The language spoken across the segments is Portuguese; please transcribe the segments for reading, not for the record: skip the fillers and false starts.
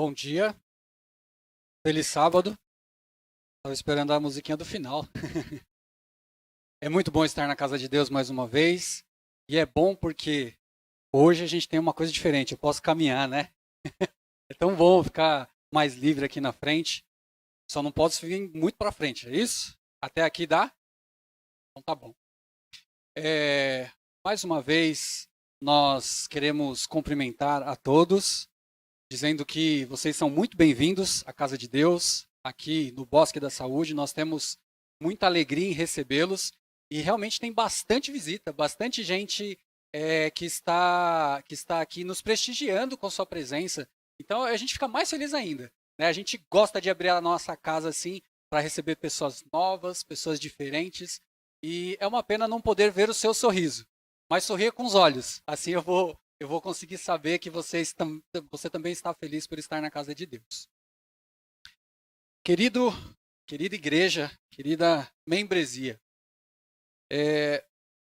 Bom dia, feliz sábado. Estava esperando a musiquinha do final. É muito bom estar na casa de Deus mais uma vez. E é bom porque hoje a gente tem uma coisa diferente. Eu posso caminhar, né? É tão bom ficar mais livre aqui na frente. Só não posso vir muito para frente, é isso? Até aqui dá? Então tá bom. Mais uma vez, nós queremos cumprimentar a todos, dizendo que vocês são muito bem-vindos à casa de Deus, aqui no Bosque da Saúde. Nós temos muita alegria em recebê-los e realmente tem bastante visita, bastante gente que está aqui nos prestigiando com sua presença. Então a gente fica mais feliz ainda, né? A gente gosta de abrir a nossa casa assim para receber pessoas novas, pessoas diferentes, e é uma pena não poder ver o seu sorriso, mas sorria com os olhos. Assim eu vou conseguir saber que você também está feliz por estar na casa de Deus. Querida igreja, querida membresia,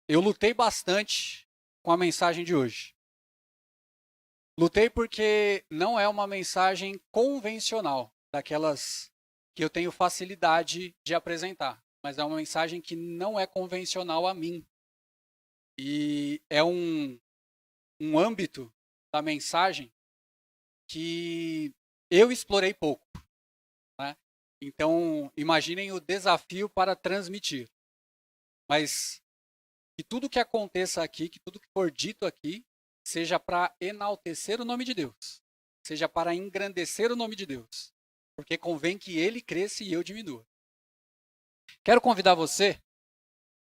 eu lutei bastante com a mensagem de hoje. Lutei porque não é uma mensagem convencional, daquelas que eu tenho facilidade de apresentar, mas é uma mensagem que não é convencional a mim. E é um âmbito da mensagem que eu explorei pouco, né? Então, imaginem o desafio para transmitir. Mas que tudo que aconteça aqui, que tudo que for dito aqui, seja para enaltecer o nome de Deus, seja para engrandecer o nome de Deus, porque convém que ele cresça e eu diminua. Quero convidar você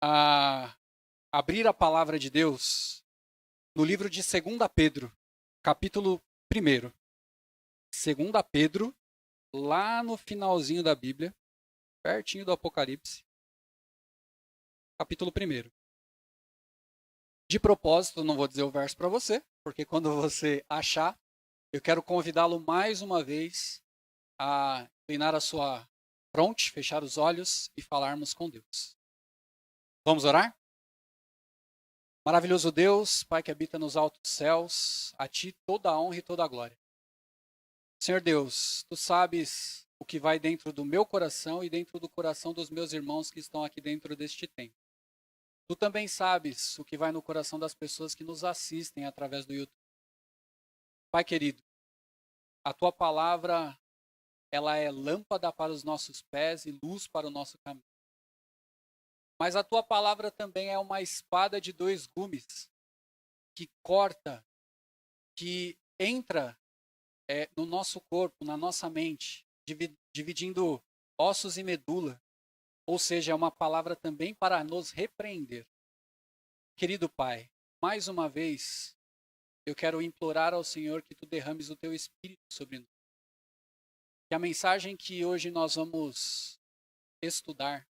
a abrir a palavra de Deus no livro de 2 Pedro, capítulo 1. 2 Pedro, lá no finalzinho da Bíblia, pertinho do Apocalipse, capítulo 1. De propósito, não vou dizer o verso para você, porque quando você achar, eu quero convidá-lo mais uma vez a inclinar a sua fronte, fechar os olhos e falarmos com Deus. Vamos orar? Maravilhoso Deus, Pai que habita nos altos céus, a Ti toda a honra e toda a glória. Senhor Deus, Tu sabes o que vai dentro do meu coração e dentro do coração dos meus irmãos que estão aqui dentro deste templo. Tu também sabes o que vai no coração das pessoas que nos assistem através do YouTube. Pai querido, a Tua palavra, ela é lâmpada para os nossos pés e luz para o nosso caminho. Mas a Tua palavra também é uma espada de 2 gumes, que corta, que entra no nosso corpo, na nossa mente, dividindo ossos e medula. Ou seja, é uma palavra também para nos repreender. Querido Pai, mais uma vez, eu quero implorar ao Senhor que Tu derrames o Teu Espírito sobre nós. Que a mensagem que hoje nós vamos estudar,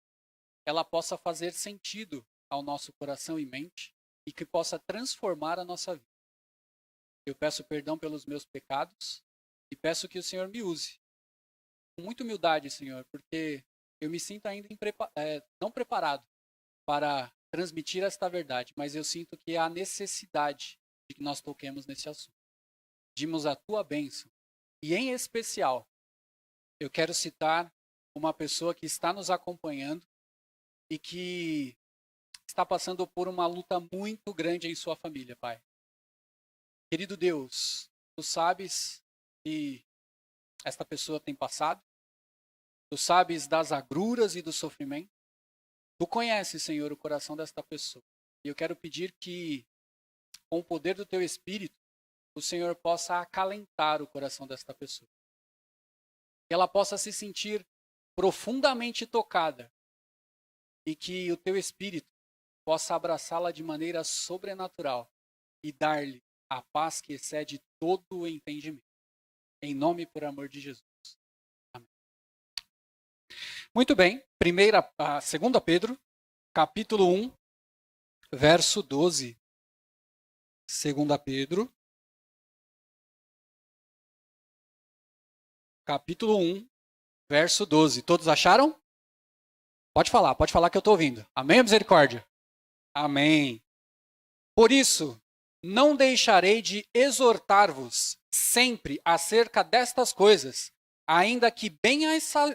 ela possa fazer sentido ao nosso coração e mente e que possa transformar a nossa vida. Eu peço perdão pelos meus pecados e peço que o Senhor me use. Com muita humildade, Senhor, porque eu me sinto ainda não preparado para transmitir esta verdade, mas eu sinto que há necessidade de que nós toquemos nesse assunto. Pedimos a Tua bênção. E em especial, eu quero citar uma pessoa que está nos acompanhando e que está passando por uma luta muito grande em sua família, Pai. Querido Deus, Tu sabes que esta pessoa tem passado. Tu sabes das agruras e do sofrimento. Tu conheces, Senhor, o coração desta pessoa. E eu quero pedir que, com o poder do Teu Espírito, o Senhor possa acalentar o coração desta pessoa. Que ela possa se sentir profundamente tocada e que o Teu Espírito possa abraçá-la de maneira sobrenatural e dar-lhe a paz que excede todo o entendimento. Em nome e por amor de Jesus. Amém. Muito bem, 2 Pedro, capítulo 1, verso 12. 2 Pedro, capítulo 1, verso 12. Todos acharam? Pode falar que eu estou ouvindo. Amém, misericórdia? Amém. Por isso, não deixarei de exortar-vos sempre acerca destas coisas, ainda que bem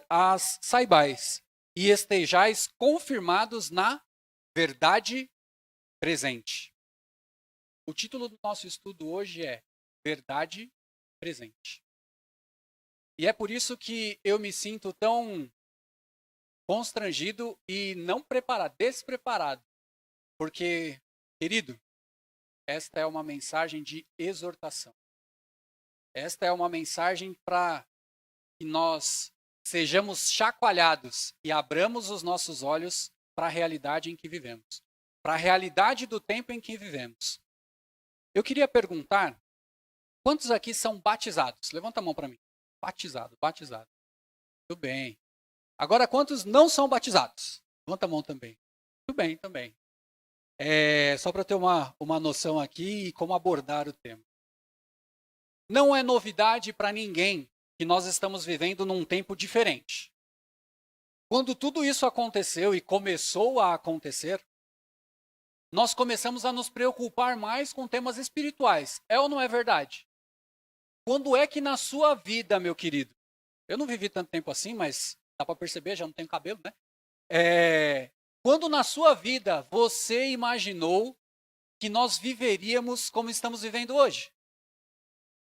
as saibais, e estejais confirmados na verdade presente. O título do nosso estudo hoje é Verdade Presente. E é por isso que eu me sinto tão constrangido e não preparado, despreparado. Porque, querido, esta é uma mensagem de exortação. Esta é uma mensagem para que nós sejamos chacoalhados e abramos os nossos olhos para a realidade em que vivemos, para a realidade do tempo em que vivemos. Eu queria perguntar, quantos aqui são batizados? Levanta a mão para mim. Batizado. Tudo bem. Agora, quantos não são batizados? Levanta a mão também. Tudo bem, também. Só para ter uma noção aqui e como abordar o tema. Não é novidade para ninguém que nós estamos vivendo num tempo diferente. Quando tudo isso aconteceu e começou a acontecer, nós começamos a nos preocupar mais com temas espirituais. É ou não é verdade? Quando é que na sua vida, meu querido, eu não vivi tanto tempo assim, mas dá para perceber, já não tenho cabelo, né? Quando na sua vida você imaginou que nós viveríamos como estamos vivendo hoje?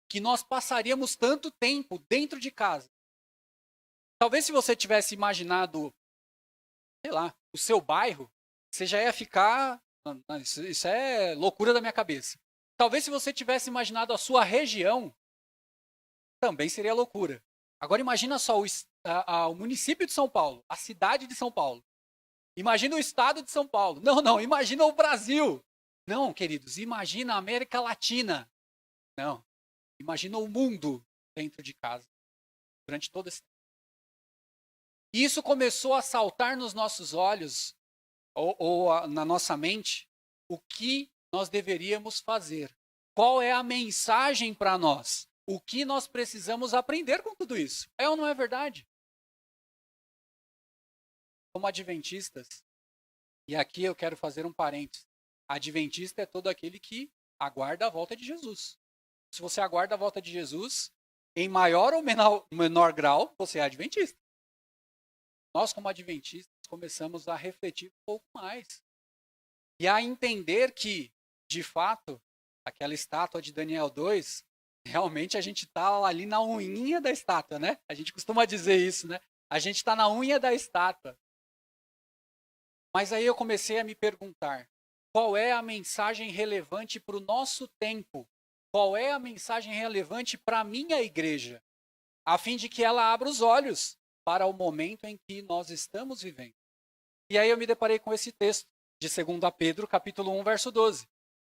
Que nós passaríamos tanto tempo dentro de casa? Talvez se você tivesse imaginado, sei lá, o seu bairro, você já ia ficar... Isso é loucura da minha cabeça. Talvez se você tivesse imaginado a sua região, também seria loucura. Agora imagina só o município de São Paulo, a cidade de São Paulo. Imagina o estado de São Paulo. Não, imagina o Brasil. Não, queridos, imagina a América Latina. Não, imagina o mundo dentro de casa, durante todo esse tempo. E isso começou a saltar nos nossos olhos, ou na nossa mente, o que nós deveríamos fazer. Qual é a mensagem para nós? O que nós precisamos aprender com tudo isso? É ou não é verdade? Como adventistas, e aqui eu quero fazer um parênteses, adventista é todo aquele que aguarda a volta de Jesus. Se você aguarda a volta de Jesus, em maior ou menor grau, você é adventista. Nós, como adventistas, começamos a refletir um pouco mais. E a entender que, de fato, aquela estátua de Daniel 2, realmente a gente está ali na unhinha da estátua, né? A gente costuma dizer isso, né? A gente está na unha da estátua. Mas aí eu comecei a me perguntar, qual é a mensagem relevante para o nosso tempo? Qual é a mensagem relevante para a minha igreja? A fim de que ela abra os olhos para o momento em que nós estamos vivendo. E aí eu me deparei com esse texto de 2 Pedro, capítulo 1, verso 12.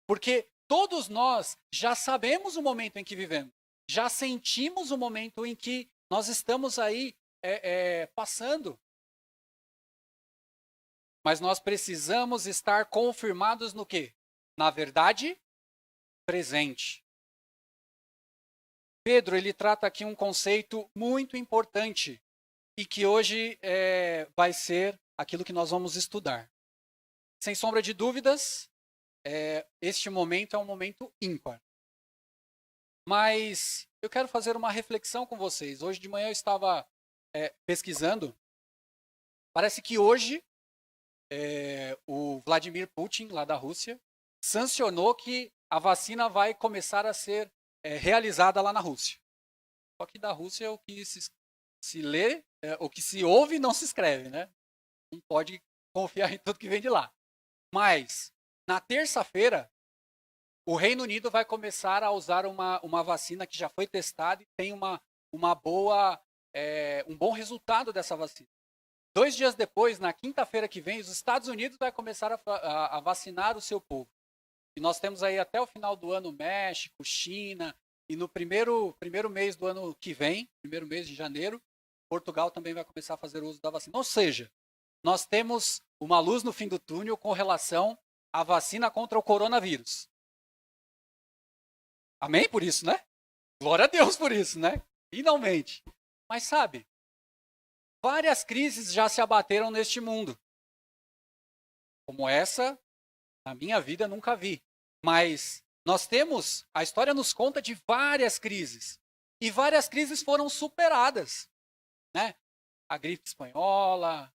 Porque todos nós já sabemos o momento em que vivemos. Já sentimos o momento em que nós estamos aí passando. Mas nós precisamos estar confirmados no quê? Na verdade presente. Pedro, ele trata aqui um conceito muito importante e que hoje vai ser aquilo que nós vamos estudar. Sem sombra de dúvidas, este momento é um momento ímpar. Mas eu quero fazer uma reflexão com vocês. Hoje de manhã eu estava pesquisando. Parece que hoje o Vladimir Putin, lá da Rússia, sancionou que a vacina vai começar a ser realizada lá na Rússia. Só que da Rússia o que se lê, o que se ouve não se escreve, né? Não pode confiar em tudo que vem de lá. Mas, na terça-feira, o Reino Unido vai começar a usar uma vacina que já foi testada e tem um bom resultado dessa vacina. 2 dias depois, na quinta-feira que vem, os Estados Unidos vai começar a vacinar o seu povo. E nós temos aí até o final do ano México, China, e no primeiro mês do ano que vem, primeiro mês de janeiro, Portugal também vai começar a fazer uso da vacina. Ou seja, nós temos uma luz no fim do túnel com relação à vacina contra o coronavírus. Amém por isso, né? Glória a Deus por isso, né? Finalmente. Mas sabe, várias crises já se abateram neste mundo. Como essa, na minha vida, nunca vi. Mas A história nos conta de várias crises. E várias crises foram superadas, né? A gripe espanhola,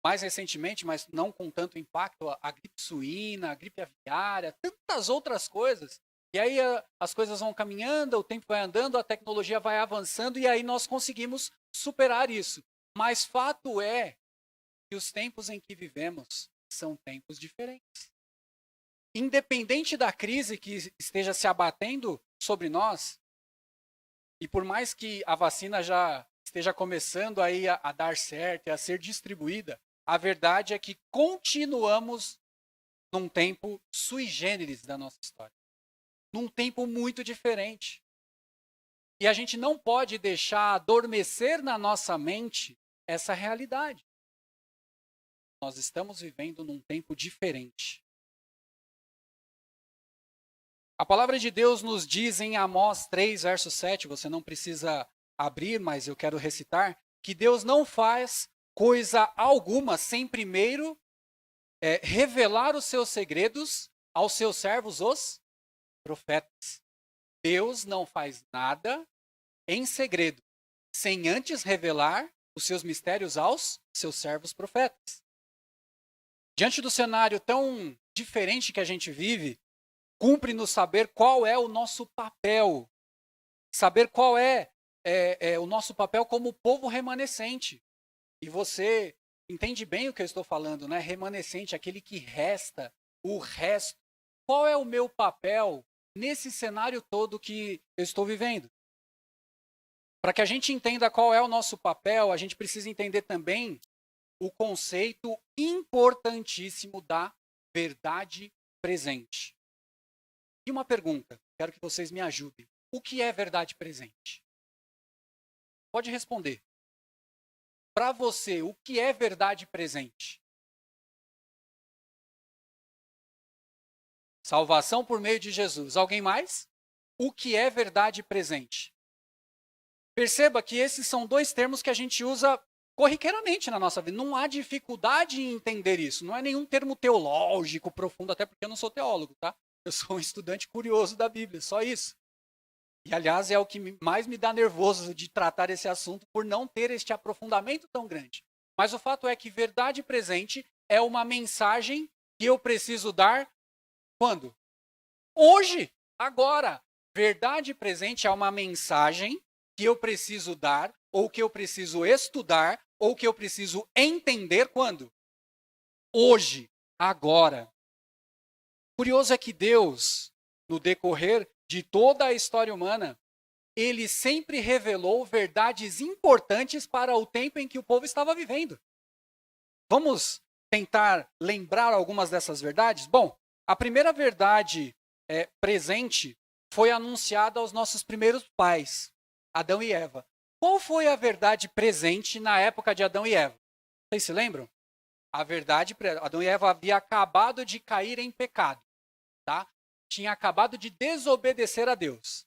mais recentemente, mas não com tanto impacto, a gripe suína, a gripe aviária, tantas outras coisas. E aí as coisas vão caminhando, o tempo vai andando, a tecnologia vai avançando e aí nós conseguimos superar isso. Mas fato é que os tempos em que vivemos são tempos diferentes. Independente da crise que esteja se abatendo sobre nós, e por mais que a vacina já esteja começando aí a dar certo e a ser distribuída, a verdade é que continuamos num tempo sui generis da nossa história. Num tempo muito diferente. E a gente não pode deixar adormecer na nossa mente essa realidade. Nós estamos vivendo num tempo diferente. A palavra de Deus nos diz em Amós 3, verso 7, você não precisa abrir, mas eu quero recitar, que Deus não faz coisa alguma sem primeiro revelar os seus segredos aos seus servos, os profetas. Deus não faz nada em segredo, sem antes revelar os seus mistérios aos seus servos profetas. Diante do cenário tão diferente que a gente vive, cumpre-nos saber qual é o nosso papel, saber qual é o nosso papel como povo remanescente. E você entende bem o que eu estou falando, né? Remanescente, aquele que resta, o resto. Qual é o meu papel nesse cenário todo que eu estou vivendo? Para que a gente entenda qual é o nosso papel, a gente precisa entender também o conceito importantíssimo da verdade presente. E uma pergunta, quero que vocês me ajudem. O que é verdade presente? Pode responder. Para você, o que é verdade presente? Salvação por meio de Jesus. Alguém mais? O que é verdade presente? Perceba que esses são dois termos que a gente usa corriqueiramente na nossa vida. Não há dificuldade em entender isso. Não é nenhum termo teológico profundo, até porque eu não sou teólogo, tá? Eu sou um estudante curioso da Bíblia, só isso. E, aliás, é o que mais me dá nervoso de tratar esse assunto por não ter este aprofundamento tão grande. Mas o fato é que verdade presente é uma mensagem que eu preciso dar quando? Hoje, agora. Verdade presente é uma mensagem que eu preciso dar, ou que eu preciso estudar, ou que eu preciso entender quando? Hoje, agora. Curioso é que Deus, no decorrer de toda a história humana, ele sempre revelou verdades importantes para o tempo em que o povo estava vivendo. Vamos tentar lembrar algumas dessas verdades? Bom, a primeira verdade presente foi anunciada aos nossos primeiros pais, Adão e Eva. Qual foi a verdade presente na época de Adão e Eva? Vocês se lembram? A verdade, Adão e Eva haviam acabado de cair em pecado. Tá? Tinha acabado de desobedecer a Deus.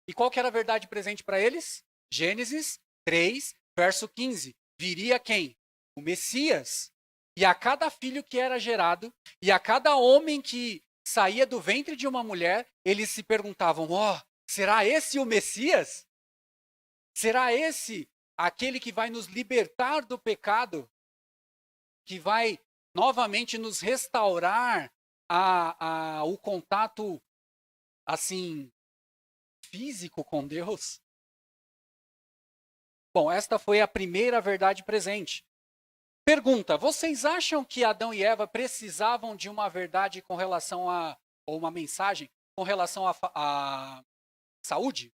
E qual que era a verdade presente para eles? Gênesis 3, verso 15. Viria quem? O Messias. E a cada filho que era gerado, e a cada homem que saía do ventre de uma mulher, eles se perguntavam, será esse o Messias? Será esse aquele que vai nos libertar do pecado? Que vai novamente nos restaurar o contato, assim, físico com Deus? Bom, esta foi a primeira verdade presente. Pergunta, vocês acham que Adão e Eva precisavam de uma verdade com relação ou uma mensagem com relação a saúde?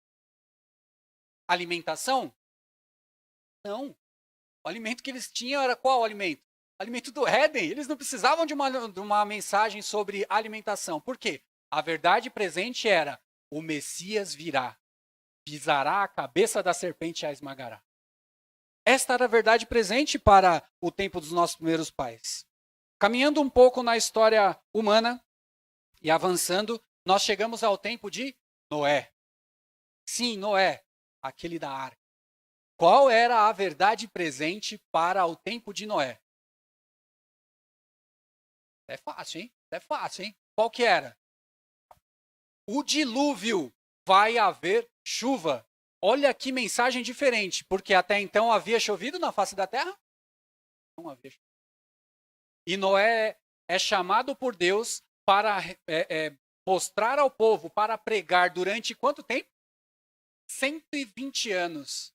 Alimentação? Não. O alimento que eles tinham era qual alimento? O alimento do Éden. Eles não precisavam de uma mensagem sobre alimentação. Por quê? A verdade presente era, o Messias virá, pisará a cabeça da serpente e a esmagará. Esta era a verdade presente para o tempo dos nossos primeiros pais. Caminhando um pouco na história humana e avançando, nós chegamos ao tempo de Noé. Sim, Noé, aquele da arca. Qual era a verdade presente para o tempo de Noé? É fácil, hein? Qual que era? o dilúvio, vai haver chuva. Olha que mensagem diferente, porque até então havia chovido na face da terra? Não havia chovido. E Noé é chamado por Deus para mostrar ao povo, para pregar durante quanto tempo? 120 anos.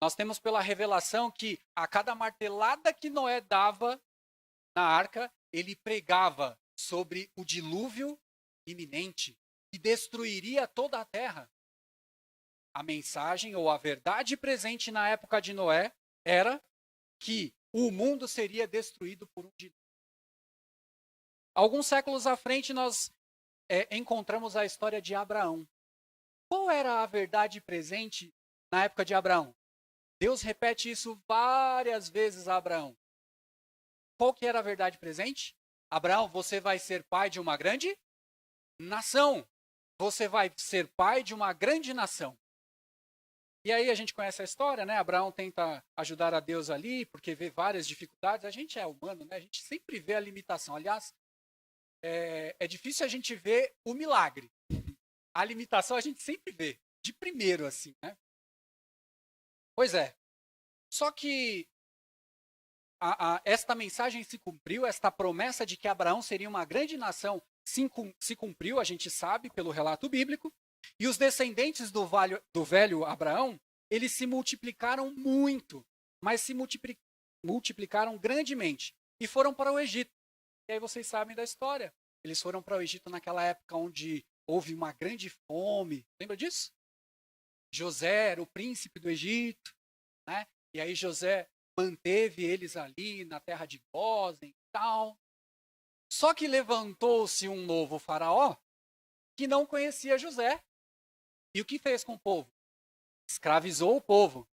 Nós temos pela revelação que a cada martelada que Noé dava na arca, ele pregava sobre o dilúvio iminente que destruiria toda a terra. A mensagem ou a verdade presente na época de Noé era que o mundo seria destruído por um dilúvio. Alguns séculos à frente, nós encontramos a história de Abraão. Qual era a verdade presente na época de Abraão? Deus repete isso várias vezes a Abraão. Qual que era a verdade presente? Abraão, você vai ser pai de uma grande nação. Você vai ser pai de uma grande nação. E aí a gente conhece a história, né? Abraão tenta ajudar a Deus ali, porque vê várias dificuldades. A gente é humano, né? A gente sempre vê a limitação. Aliás, é difícil a gente ver o milagre. A limitação a gente sempre vê, de primeiro, assim, né? Pois é. Só que esta mensagem se cumpriu, esta promessa de que Abraão seria uma grande nação se cumpriu, a gente sabe, pelo relato bíblico. E os descendentes do velho Abraão, eles se multiplicaram muito, mas se multiplicaram grandemente. E foram para o Egito. E aí vocês sabem da história. Eles foram para o Egito naquela época onde houve uma grande fome. Lembra disso? José era o príncipe do Egito, né? E aí José manteve eles ali na terra de Gósen e tal. Só que levantou-se um novo faraó que não conhecia José. E o que fez com o povo? Escravizou o povo.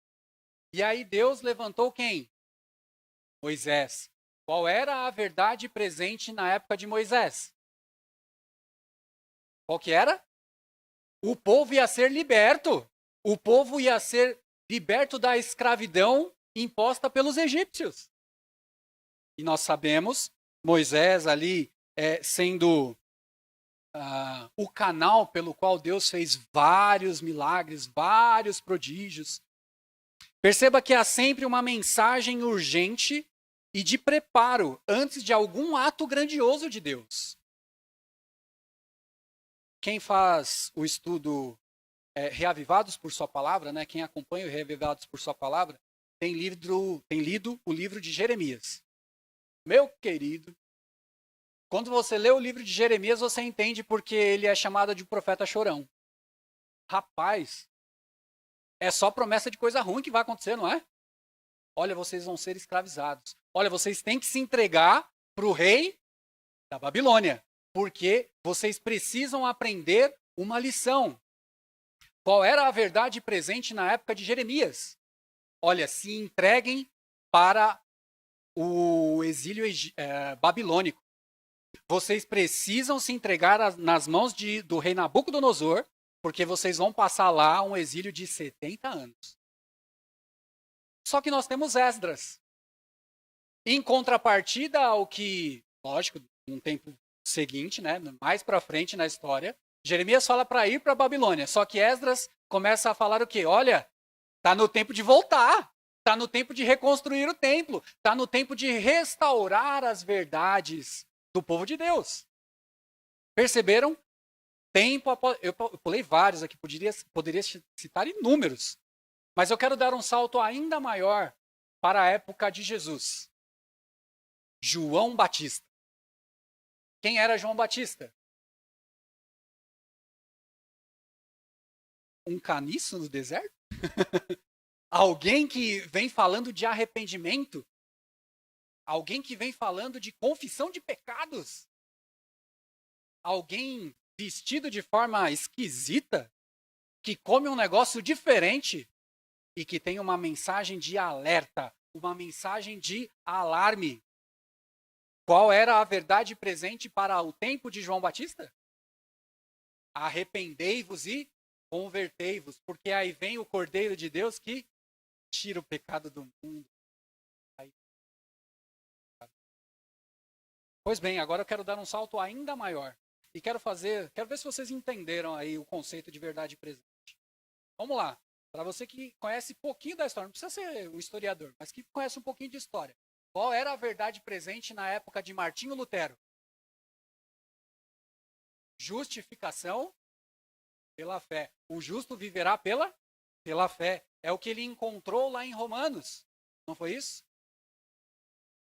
E aí Deus levantou quem? Moisés. Qual era a verdade presente na época de Moisés? Qual que era? O povo ia ser liberto. O povo ia ser liberto da escravidão imposta pelos egípcios. E nós sabemos, Moisés ali sendo o canal pelo qual Deus fez vários milagres, vários prodígios. Perceba que há sempre uma mensagem urgente e de preparo antes de algum ato grandioso de Deus. Quem faz o estudo Reavivados por Sua Palavra, né? Quem acompanha o Reavivados por Sua Palavra, tem lido o livro de Jeremias. Meu querido, quando você lê o livro de Jeremias, você entende porque ele é chamado de profeta chorão. Rapaz, é só promessa de coisa ruim que vai acontecer, não é? Olha, vocês vão ser escravizados. Olha, vocês têm que se entregar para o rei da Babilônia, porque vocês precisam aprender uma lição. Qual era a verdade presente na época de Jeremias? Olha, se entreguem para o exílio babilônico. Vocês precisam se entregar nas mãos do rei Nabucodonosor, porque vocês vão passar lá um exílio de 70 anos. Só que nós temos Esdras. Em contrapartida ao que, lógico, num tempo seguinte, né, mais para frente na história, Jeremias fala para ir para a Babilônia. Só que Esdras começa a falar o quê? Olha, está no tempo de voltar. Está no tempo de reconstruir o templo. Está no tempo de restaurar as verdades do povo de Deus. Perceberam? Tempo após... Eu pulei vários aqui, poderia citar inúmeros. Mas eu quero dar um salto ainda maior para a época de Jesus. João Batista. Quem era João Batista? Um caniço no deserto? Alguém que vem falando de arrependimento? Alguém que vem falando de confissão de pecados? Alguém vestido de forma esquisita? Que come um negócio diferente? E que tem uma mensagem de alerta, uma mensagem de alarme. Qual era a verdade presente para o tempo de João Batista? Arrependei-vos e convertei-vos, porque aí vem o Cordeiro de Deus que tira o pecado do mundo. Pois bem, agora eu quero dar um salto ainda maior. e quero ver se vocês entenderam aí o conceito de verdade presente. Vamos lá. Para você que conhece pouquinho da história, não precisa ser um historiador, mas que conhece um pouquinho de história. Qual era a verdade presente na época de Martinho Lutero? Justificação pela fé. O justo viverá pela fé. É o que ele encontrou lá em Romanos. Não foi isso?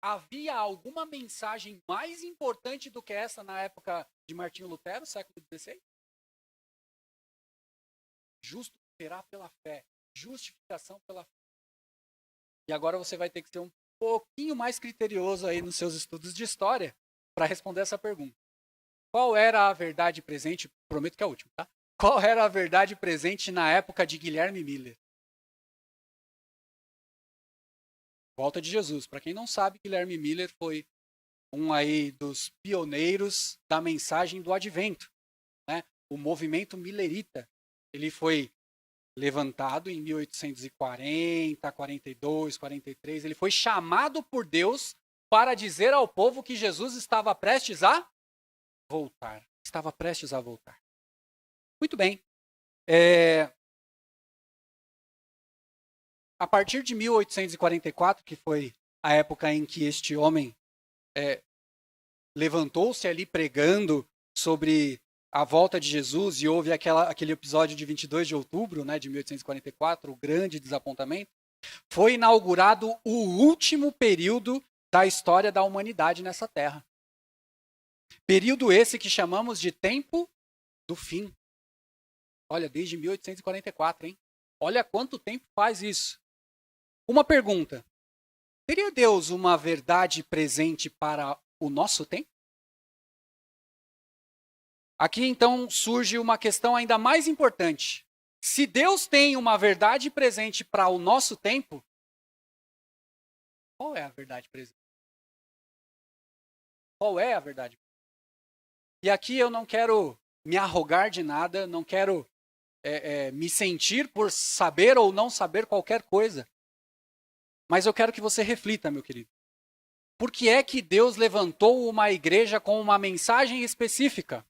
Havia alguma mensagem mais importante do que essa na época de Martinho Lutero, século XVI? Justo viverá pela fé. Justificação pela fé. E agora você vai ter que ser um pouquinho mais criterioso aí nos seus estudos de história para responder essa pergunta. Qual era a verdade presente? Prometo que é a última, tá? Qual era a verdade presente na época de Guilherme Miller? Volta de Jesus. Para quem não sabe, Guilherme Miller foi um aí dos pioneiros da mensagem do Advento, né? O movimento millerita. Ele foi levantado em 1840, 42, 43. Ele foi chamado por Deus para dizer ao povo que Jesus estava prestes a voltar. Estava prestes a voltar. Muito bem. A partir de 1844, que foi a época em que este homem levantou-se ali pregando sobre a volta de Jesus, e houve aquele episódio de 22 de outubro, né, de 1844, o grande desapontamento, foi inaugurado o último período da história da humanidade nessa terra. Período esse que chamamos de tempo do fim. Olha, desde 1844, hein? Olha quanto tempo faz isso. Uma pergunta. Teria Deus uma verdade presente para o nosso tempo? Aqui, então, surge uma questão ainda mais importante. Se Deus tem uma verdade presente para o nosso tempo, qual é a verdade presente? Qual é a verdade? E aqui eu não quero me arrogar de nada, não quero me sentir por saber ou não saber qualquer coisa. Mas eu quero que você reflita, meu querido. Por que é que Deus levantou uma igreja com uma mensagem específica?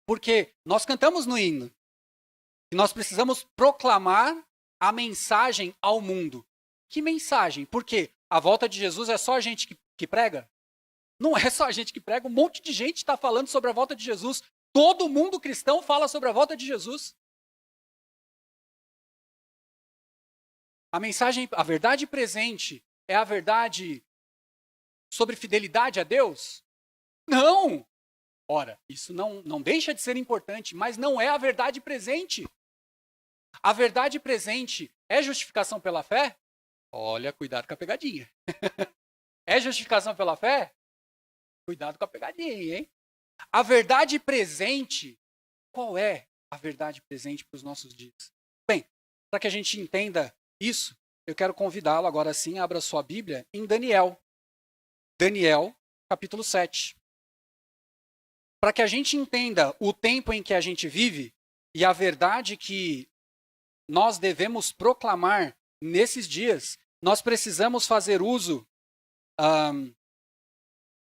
Porque nós cantamos no hino e nós precisamos proclamar a mensagem ao mundo. Que mensagem? Porque a volta de Jesus é só a gente que prega? Não é só a gente que prega, um monte de gente está falando sobre a volta de Jesus. Todo mundo cristão fala sobre a volta de Jesus. A mensagem, a verdade presente é a verdade sobre fidelidade a Deus? Não! Ora, isso não deixa de ser importante, mas não é a verdade presente. A verdade presente é justificação pela fé? Olha, cuidado com a pegadinha. É justificação pela fé? Cuidado com a pegadinha, hein? A verdade presente, qual é a verdade presente para os nossos dias? Bem, para que a gente entenda isso, eu quero convidá-lo agora sim, abra sua Bíblia em Daniel. Daniel, capítulo 7. Para que a gente entenda o tempo em que a gente vive e a verdade que nós devemos proclamar nesses dias, nós precisamos fazer uso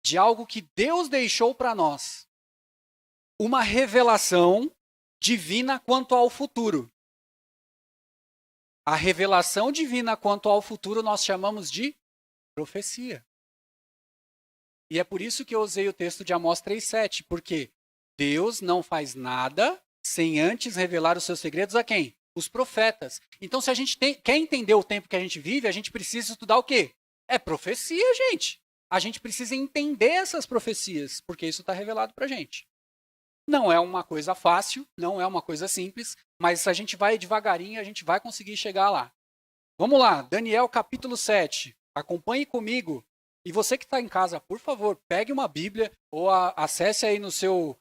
de algo que Deus deixou para nós. Uma revelação divina quanto ao futuro. A revelação divina quanto ao futuro nós chamamos de profecia. E é por isso que eu usei o texto de Amós 3,7, porque Deus não faz nada sem antes revelar os seus segredos a quem? Os profetas. Então, se a gente quer entender o tempo que a gente vive, a gente precisa estudar o quê? É profecia, gente. A gente precisa entender essas profecias, porque isso está revelado para a gente. Não é uma coisa fácil, não é uma coisa simples, mas se a gente vai devagarinho, a gente vai conseguir chegar lá. Vamos lá, Daniel capítulo 7. Acompanhe comigo. E você que está em casa, por favor, pegue uma Bíblia ou acesse aí no seu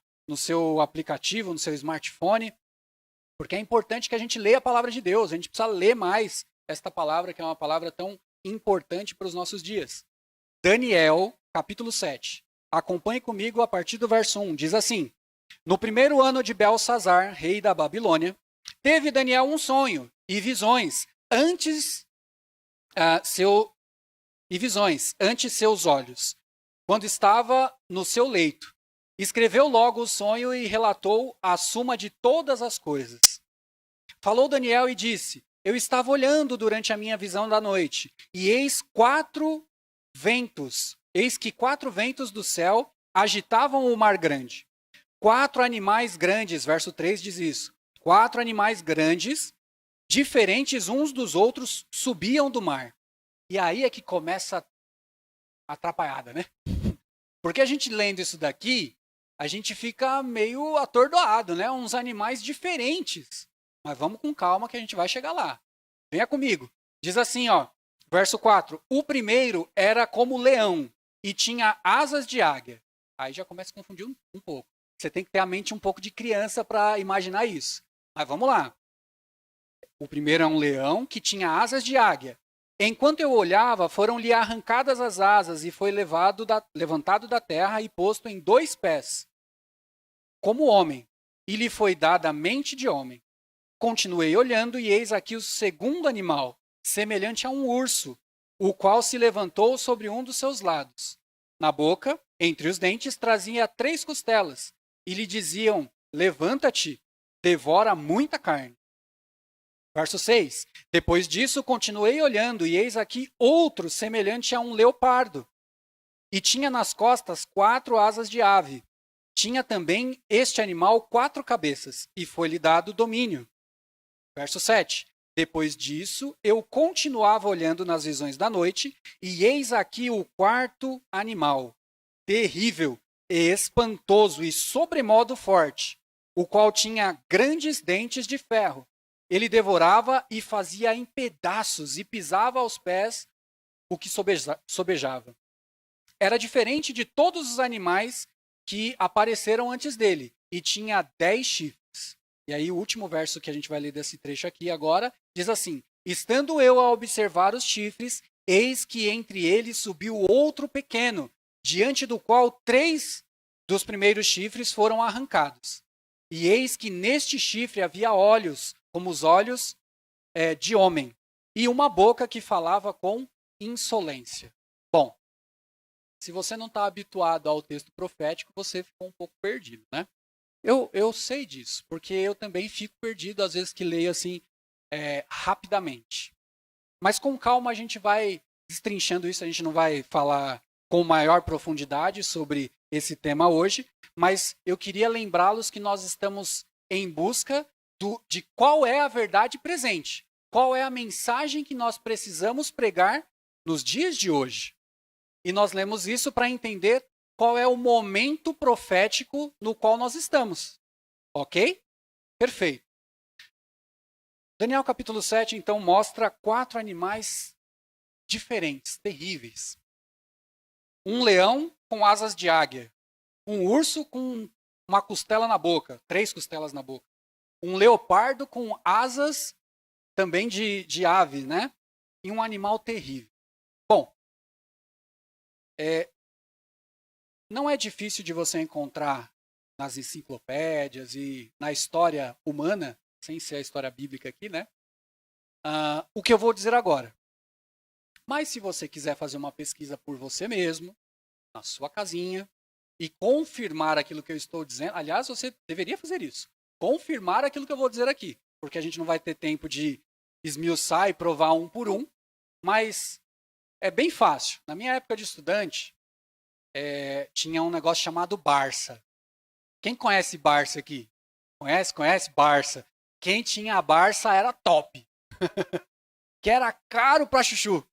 aplicativo, no seu smartphone, porque é importante que a gente leia a palavra de Deus. A gente precisa ler mais esta palavra, que é uma palavra tão importante para os nossos dias. Daniel, capítulo 7. Acompanhe comigo a partir do verso 1. Diz assim: No primeiro ano de Belsazar, rei da Babilônia, teve Daniel um sonho e visões ante seus olhos, quando estava no seu leito. Escreveu logo o sonho e relatou a suma de todas as coisas. Falou Daniel e disse: Eu estava olhando durante a minha visão da noite, e eis que 4 ventos do céu agitavam o mar grande. 4 animais grandes, verso 3 diz isso. 4 animais grandes, diferentes uns dos outros, subiam do mar. E aí é que começa a atrapalhada, né? Porque a gente lendo isso daqui, a gente fica meio atordoado, né? Uns animais diferentes. Mas vamos com calma que a gente vai chegar lá. Venha comigo. Diz assim, ó, verso 4. O primeiro era como leão e tinha asas de águia. Aí já começa a confundir um pouco. Você tem que ter a mente um pouco de criança para imaginar isso. Mas vamos lá. O primeiro é um leão que tinha asas de águia. Enquanto eu olhava, foram-lhe arrancadas as asas e foi levantado da terra e posto em 2 pés, como homem, e lhe foi dada a mente de homem. Continuei olhando e eis aqui o segundo animal, semelhante a um urso, o qual se levantou sobre um dos seus lados. Na boca, entre os dentes, trazia 3 costelas, e lhe diziam: Levanta-te, devora muita carne. Verso 6. Depois disso, continuei olhando, e eis aqui outro semelhante a um leopardo. E tinha nas costas 4 asas de ave. Tinha também este animal 4 cabeças, e foi-lhe dado domínio. Verso 7. Depois disso, eu continuava olhando nas visões da noite, e eis aqui o 4º animal, terrível, e espantoso e sobremodo forte, o qual tinha grandes dentes de ferro. Ele devorava e fazia em pedaços e pisava aos pés o que sobejava. Era diferente de todos os animais que apareceram antes dele, e tinha 10 chifres. E aí o último verso que a gente vai ler desse trecho aqui agora, diz assim: Estando eu a observar os chifres, eis que entre eles subiu outro pequeno, diante do qual 3 dos primeiros chifres foram arrancados. E eis que neste chifre havia olhos, como os olhos de homem, e uma boca que falava com insolência. Bom, se você não está habituado ao texto profético, você ficou um pouco perdido, né? Eu sei disso, porque eu também fico perdido às vezes que leio assim rapidamente. Mas com calma a gente vai destrinchando isso, a gente não vai falar com maior profundidade sobre esse tema hoje, mas eu queria lembrá-los que nós estamos em busca de qual é a verdade presente, qual é a mensagem que nós precisamos pregar nos dias de hoje. E nós lemos isso para entender qual é o momento profético no qual nós estamos. Ok? Perfeito. Daniel capítulo 7, então, mostra 4 animais diferentes, terríveis. Um leão com asas de águia. Um urso com uma costela na boca, 3 costelas na boca. Um leopardo com asas também de ave, né? E um animal terrível. Bom, não é difícil de você encontrar nas enciclopédias e na história humana, sem ser a história bíblica aqui, né? O que eu vou dizer agora. Mas se você quiser fazer uma pesquisa por você mesmo, na sua casinha, e confirmar aquilo que eu estou dizendo, aliás, você deveria fazer isso. Confirmar aquilo que eu vou dizer aqui, porque a gente não vai ter tempo de esmiuçar e provar um por um, mas é bem fácil. Na minha época de estudante, tinha um negócio chamado Barça. Quem conhece Barça aqui? Conhece Barça. Quem tinha a Barça era top. Que era caro pra chuchu.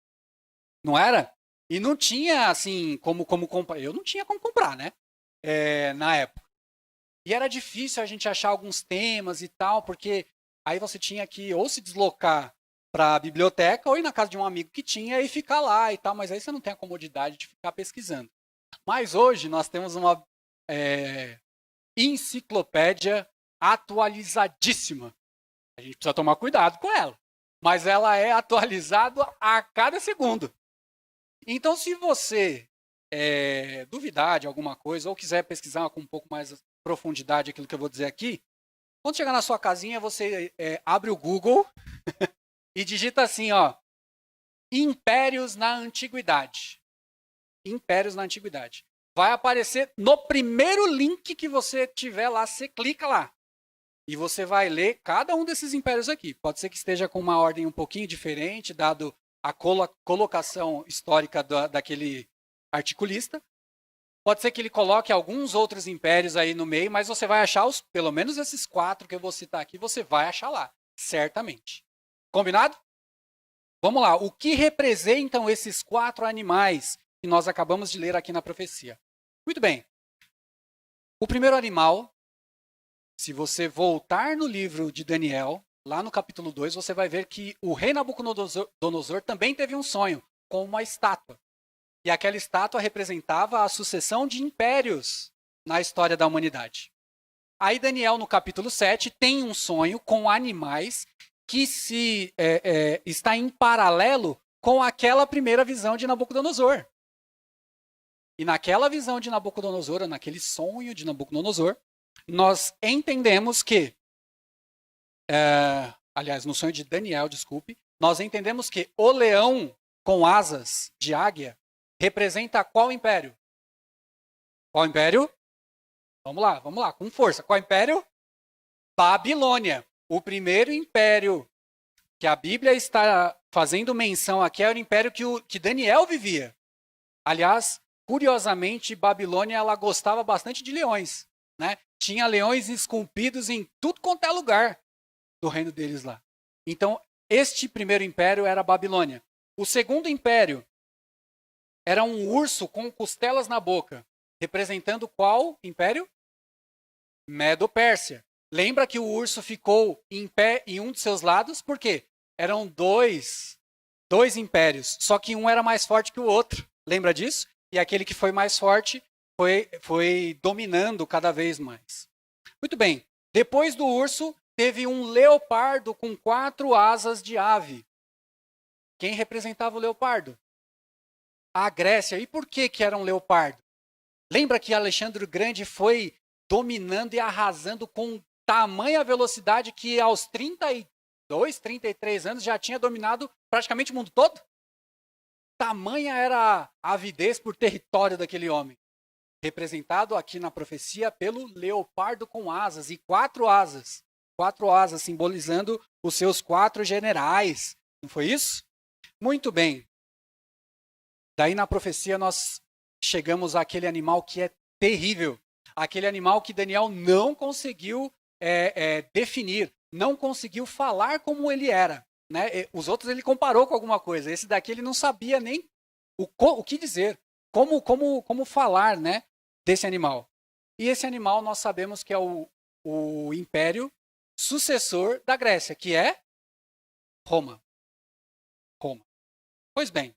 Não era? E não tinha, assim, como comprar. Eu não tinha como comprar, né? Na época. E era difícil a gente achar alguns temas e tal, porque aí você tinha que ou se deslocar para a biblioteca ou ir na casa de um amigo que tinha e ficar lá e tal, mas aí você não tem a comodidade de ficar pesquisando. Mas hoje nós temos uma enciclopédia atualizadíssima. A gente precisa tomar cuidado com ela, mas ela é atualizada a cada segundo. Então, se você duvidar de alguma coisa ou quiser pesquisar com um pouco mais de profundidade aquilo que eu vou dizer aqui, quando chegar na sua casinha, você abre o Google e digita assim, ó, Impérios na Antiguidade. Impérios na Antiguidade. vai aparecer no primeiro link que você tiver lá, você clica lá. E você vai ler cada um desses impérios aqui. Pode ser que esteja com uma ordem um pouquinho diferente, dado a colocação histórica daquele articulista. Pode ser que ele coloque alguns outros impérios aí no meio, mas você vai achar pelo menos esses 4 que eu vou citar aqui, você vai achar lá, certamente. Combinado? Vamos lá. O que representam esses 4 animais que nós acabamos de ler aqui na profecia? Muito bem. O primeiro animal, se você voltar no livro de Daniel, lá no capítulo 2, você vai ver que o rei Nabucodonosor também teve um sonho com uma estátua. E aquela estátua representava a sucessão de impérios na história da humanidade. Aí Daniel, no capítulo 7, tem um sonho com animais que está em paralelo com aquela primeira visão de Nabucodonosor. E naquela visão de Nabucodonosor, naquele sonho de Nabucodonosor, nós entendemos que, aliás, no sonho de Daniel, desculpe, nós entendemos que o leão com asas de águia representa qual império? Qual império? Vamos lá, com força. Qual império? Babilônia. O primeiro império que a Bíblia está fazendo menção aqui era o império que Daniel vivia. Aliás, curiosamente, Babilônia ela gostava bastante de leões, né? Tinha leões esculpidos em tudo quanto é lugar do reino deles lá. Então, este primeiro império era a Babilônia. O segundo império era um urso com costelas na boca, representando qual império? Medo-Pérsia. Lembra que o urso ficou em pé em um de seus lados? Por quê? Eram dois impérios, só que um era mais forte que o outro. Lembra disso? E aquele que foi mais forte foi dominando cada vez mais. Muito bem. Depois do urso, teve um leopardo com 4 asas de ave. Quem representava o leopardo? A Grécia. E por que era um leopardo? Lembra que Alexandre o Grande foi dominando e arrasando com tamanha velocidade que aos 32, 33 anos já tinha dominado praticamente o mundo todo? Tamanha era a avidez por território daquele homem. Representado aqui na profecia pelo leopardo com asas e 4 asas. 4 asas simbolizando os seus 4 generais. Não foi isso? Muito bem. Daí na profecia nós chegamos àquele animal que é terrível. Aquele animal que Daniel não conseguiu definir, não conseguiu falar como ele era. Né? Os outros ele comparou com alguma coisa. Esse daqui ele não sabia nem o que dizer, como falar, né, desse animal. E esse animal nós sabemos que é o império sucessor da Grécia, que é Roma. Roma. Pois bem,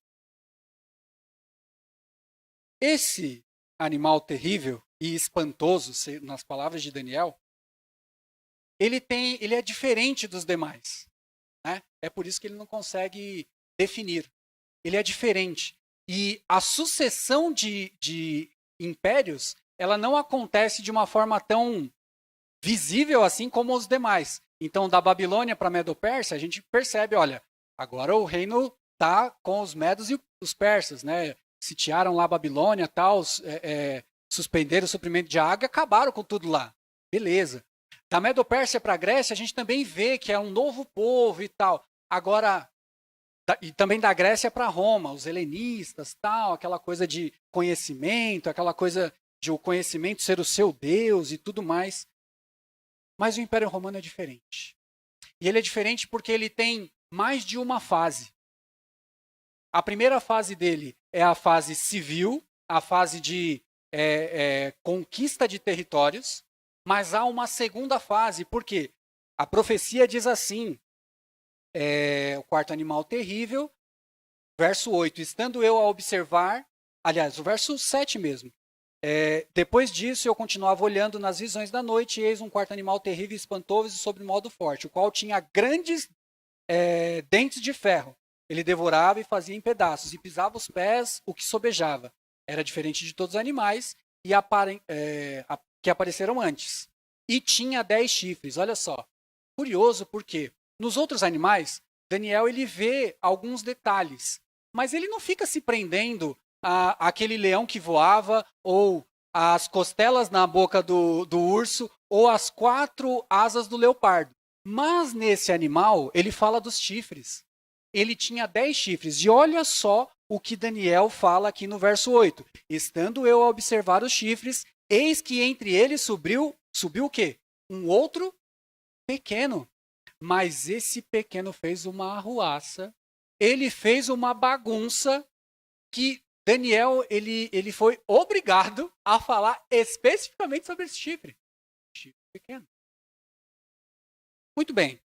esse animal terrível e espantoso, nas palavras de Daniel, ele é diferente dos demais. Né? É por isso que ele não consegue definir. Ele é diferente. E a sucessão de impérios, ela não acontece de uma forma tão visível assim como os demais. Então, da Babilônia para a Medo-Pérsia, a gente percebe, olha, agora o reino está com os medos e os persas, né? Sitiaram lá a Babilônia, tal, suspenderam o suprimento de água e acabaram com tudo lá. Beleza. Da Medo-Pérsia para a Grécia, a gente também vê que é um novo povo e tal. Agora, e também da Grécia para Roma, os helenistas, tal, aquela coisa de conhecimento, aquela coisa de o conhecimento ser o seu Deus e tudo mais. Mas o Império Romano é diferente. E ele é diferente porque ele tem mais de uma fase. A primeira fase dele é a fase civil, a fase de conquista de territórios, mas há uma segunda fase, porque a profecia diz assim, o quarto animal terrível, verso 8, estando eu a observar, aliás, o verso 7 mesmo, depois disso eu continuava olhando nas visões da noite, e eis um quarto animal terrível, espantoso e sobre modo forte, o qual tinha grandes dentes de ferro. Ele devorava e fazia em pedaços, e pisava os pés o que sobejava. Era diferente de todos os animais que apareceram antes. E tinha 10 chifres. Olha só. Curioso porque nos outros animais, Daniel ele vê alguns detalhes, mas ele não fica se prendendo aquele leão que voava, ou as costelas na boca do urso, ou as 4 asas do leopardo. Mas nesse animal, ele fala dos chifres. Ele tinha 10 chifres. E olha só o que Daniel fala aqui no verso 8. Estando eu a observar os chifres, eis que entre eles subiu o quê? Um outro pequeno. Mas esse pequeno fez uma arruaça. Ele fez uma bagunça que Daniel ele foi obrigado a falar especificamente sobre esse chifre. Chifre pequeno. Muito bem.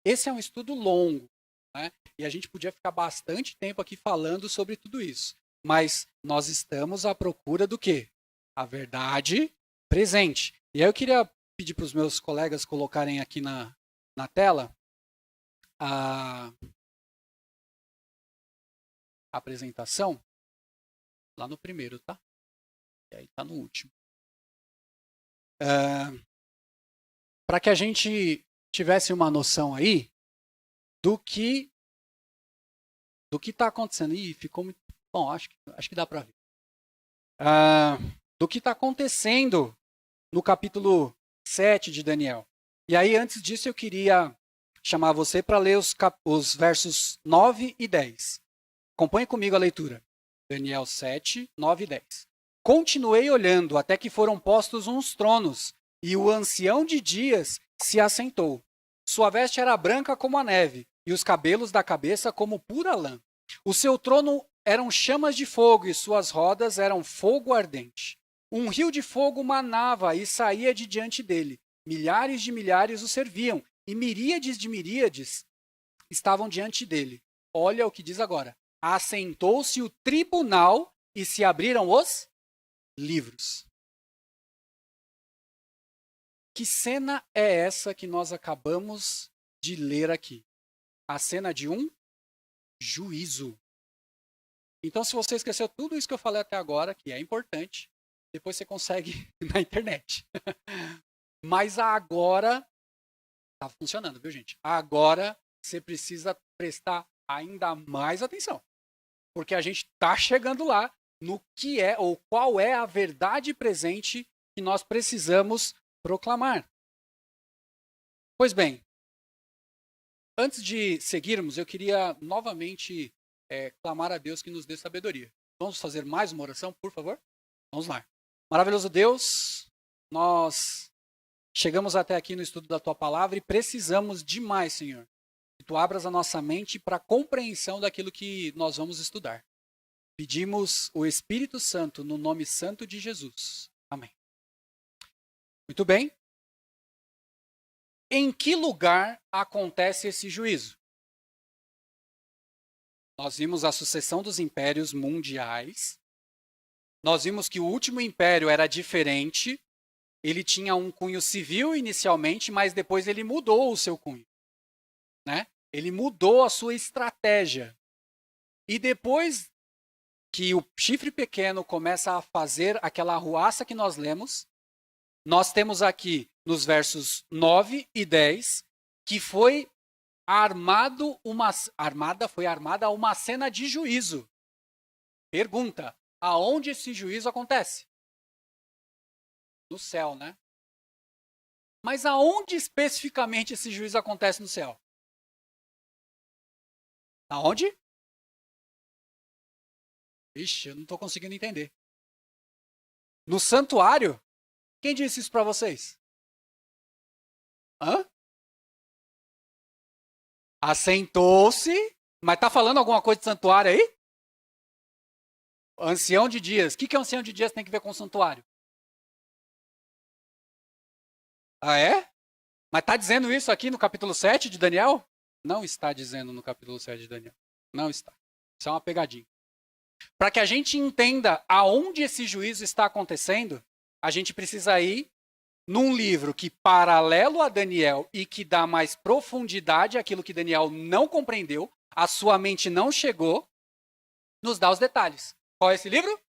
Esse é um estudo longo, né? E a gente podia ficar bastante tempo aqui falando sobre tudo isso. Mas nós estamos à procura do quê? A verdade presente. E aí eu queria pedir para os meus colegas colocarem aqui na tela a apresentação. Lá no primeiro, tá? E aí tá no último. Para que a gente tivesse uma noção aí do que está acontecendo. Ih, ficou muito... Bom, acho que dá para ver. Do que está acontecendo no capítulo 7 de Daniel. E aí, antes disso, eu queria chamar você para ler os versos 9 e 10. Acompanhe comigo a leitura. Daniel 7, 9 e 10. Continuei olhando até que foram postos uns tronos, e o ancião de dias se assentou. Sua veste era branca como a neve, e os cabelos da cabeça como pura lã. O seu trono eram chamas de fogo, e suas rodas eram fogo ardente. Um rio de fogo manava e saía de diante dele. Milhares de milhares o serviam, e miríades de miríades estavam diante dele. Olha o que diz agora. Assentou-se o tribunal e se abriram os livros. Que cena é essa que nós acabamos de ler aqui? A cena de um juízo. Então, se você esqueceu tudo isso que eu falei até agora, que é importante, depois você consegue na internet. Mas agora está funcionando, viu, gente? Agora você precisa prestar ainda mais atenção. Porque a gente está chegando lá no que é ou qual é a verdade presente que nós precisamos proclamar. Pois bem, antes de seguirmos, eu queria novamente clamar a Deus que nos dê sabedoria. Vamos fazer mais uma oração, por favor? Vamos lá. Maravilhoso Deus, nós chegamos até aqui no estudo da Tua Palavra e precisamos demais, Senhor, que Tu abras a nossa mente para a compreensão daquilo que nós vamos estudar. Pedimos o Espírito Santo no nome santo de Jesus. Amém. Muito bem. Em que lugar acontece esse juízo? Nós vimos a sucessão dos impérios mundiais. Nós vimos que o último império era diferente. Ele tinha um cunho civil inicialmente, mas depois ele mudou o seu cunho, né? Ele mudou a sua estratégia. E depois que o chifre pequeno começa a fazer aquela arruaça que nós lemos, nós temos aqui nos versos 9 e 10 que foi armada uma cena de juízo. Pergunta: aonde esse juízo acontece? No céu, né? Mas aonde especificamente esse juízo acontece no céu? Aonde? Ixi, eu não estou conseguindo entender. No santuário? Quem disse isso para vocês? Hã? Assentou-se, mas está falando alguma coisa de santuário aí? Ancião de dias. O que ancião de dias tem que ver com santuário? Ah, é? Mas está dizendo isso aqui no capítulo 7 de Daniel? Não está dizendo no capítulo 7 de Daniel. Não está. Isso é uma pegadinha. Para que a gente entenda aonde esse juízo está acontecendo, a gente precisa ir num livro que, paralelo a Daniel e que dá mais profundidade àquilo que Daniel não compreendeu, a sua mente não chegou, nos dá os detalhes. Qual é esse livro?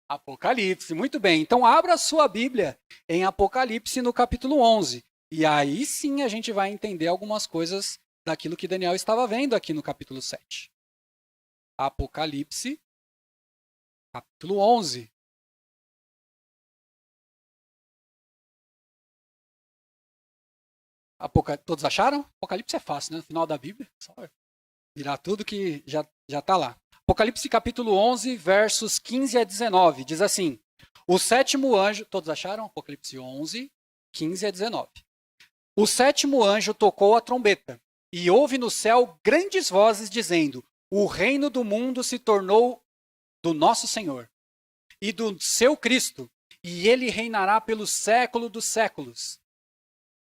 Apocalipse. Muito bem. Então, abra a sua Bíblia em Apocalipse no capítulo 11. E aí sim a gente vai entender algumas coisas daquilo que Daniel estava vendo aqui no capítulo 7. Apocalipse, Capítulo 11. Todos acharam? Apocalipse é fácil, né? No final da Bíblia, só virar tudo que já está lá. Apocalipse capítulo 11, versos 15 a 19. Diz assim: o sétimo anjo... Todos acharam? Apocalipse 11, 15 a 19. O sétimo anjo tocou a trombeta, e houve no céu grandes vozes dizendo: o reino do mundo se tornou do nosso Senhor e do seu Cristo, e ele reinará pelo século dos séculos.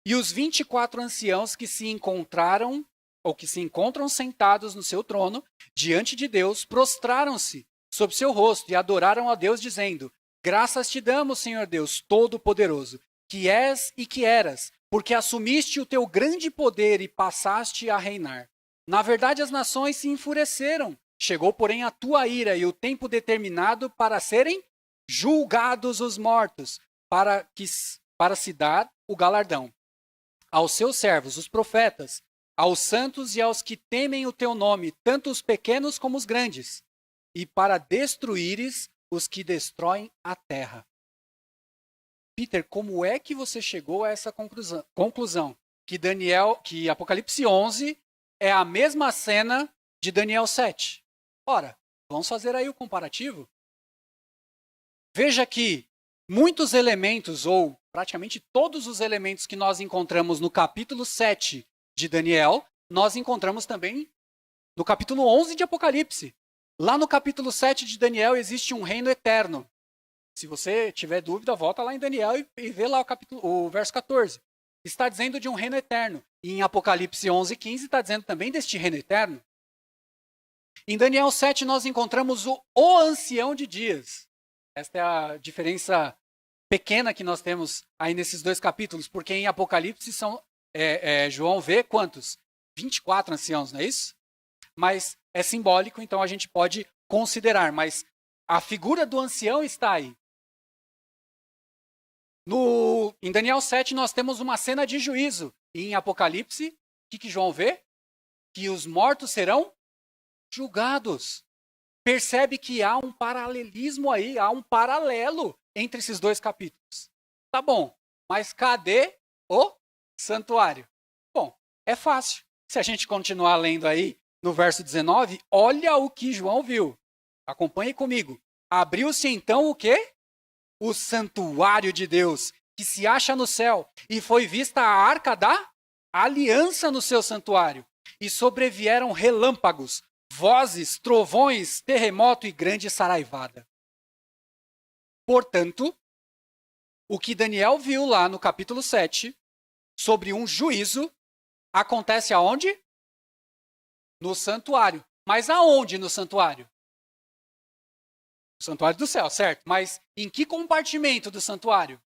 E os 24 anciãos que se encontraram, ou que se encontram sentados no seu trono, diante de Deus, prostraram-se sob seu rosto e adoraram a Deus, dizendo: graças te damos, Senhor Deus Todo-Poderoso, que és e que eras, porque assumiste o teu grande poder e passaste a reinar. Na verdade, as nações se enfureceram. Chegou, porém, a tua ira e o tempo determinado para serem julgados os mortos, para se dar o galardão aos seus servos, os profetas, aos santos e aos que temem o teu nome, tanto os pequenos como os grandes, e para destruíres os que destroem a terra. Peter, como é que você chegou a essa conclusão? Que Apocalipse 11 é a mesma cena de Daniel 7. Ora, vamos fazer aí o comparativo. Veja que muitos elementos, ou praticamente todos os elementos que nós encontramos no capítulo 7 de Daniel, nós encontramos também no capítulo 11 de Apocalipse. Lá no capítulo 7 de Daniel existe um reino eterno. Se você tiver dúvida, volta lá em Daniel e vê lá o verso 14. Está dizendo de um reino eterno. E em Apocalipse 11, 15 está dizendo também deste reino eterno. Em Daniel 7 nós encontramos o ancião de dias. Esta é a diferença pequena que nós temos aí nesses dois capítulos, porque em Apocalipse João vê quantos? 24 anciãos, não é isso? Mas é simbólico, então a gente pode considerar, mas a figura do ancião está aí. Em Daniel 7 nós temos uma cena de juízo, e em Apocalipse, o que João vê? Que os mortos serão julgados. Percebe que há um paralelismo aí, há um paralelo entre esses dois capítulos. Tá bom, mas cadê o santuário? Bom, é fácil. Se a gente continuar lendo aí no verso 19, olha o que João viu. Acompanhe comigo. Abriu-se então o quê? O santuário de Deus, que se acha no céu, e foi vista a arca da aliança no seu santuário. E sobrevieram relâmpagos, vozes, trovões, terremoto e grande saraivada. Portanto, o que Daniel viu lá no capítulo 7, sobre um juízo, acontece aonde? No santuário. Mas aonde no santuário? O santuário do céu, certo? Mas em que compartimento do santuário?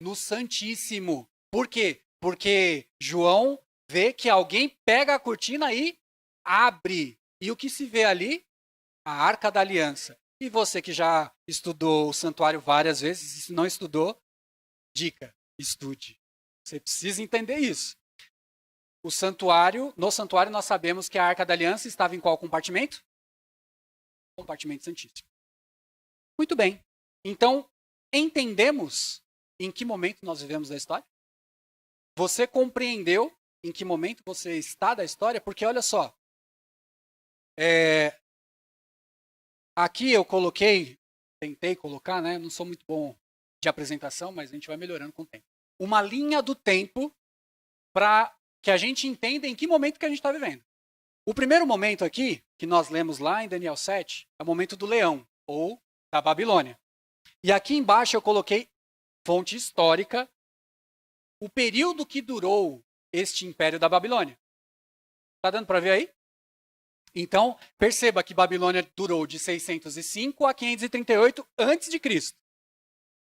No Santíssimo. Por quê? Porque João vê que alguém pega a cortina e abre. E o que se vê ali? A Arca da Aliança. E você que já estudou o santuário várias vezes, e se não estudou, dica, estude. Você precisa entender isso. No santuário nós sabemos que a Arca da Aliança estava em qual compartimento? Compartimento Santíssimo. Muito bem. Então, entendemos em que momento nós vivemos da história? Você compreendeu em que momento você está da história? Porque olha só, aqui eu tentei colocar, né? Não sou muito bom de apresentação, mas a gente vai melhorando com o tempo. Uma linha do tempo para que a gente entenda em que momento que a gente está vivendo. O primeiro momento aqui, que nós lemos lá em Daniel 7, é o momento do leão, ou da Babilônia. E aqui embaixo eu coloquei fonte histórica, o período que durou este império da Babilônia. Está dando para ver aí? Então, perceba que Babilônia durou de 605 a 538 a.C.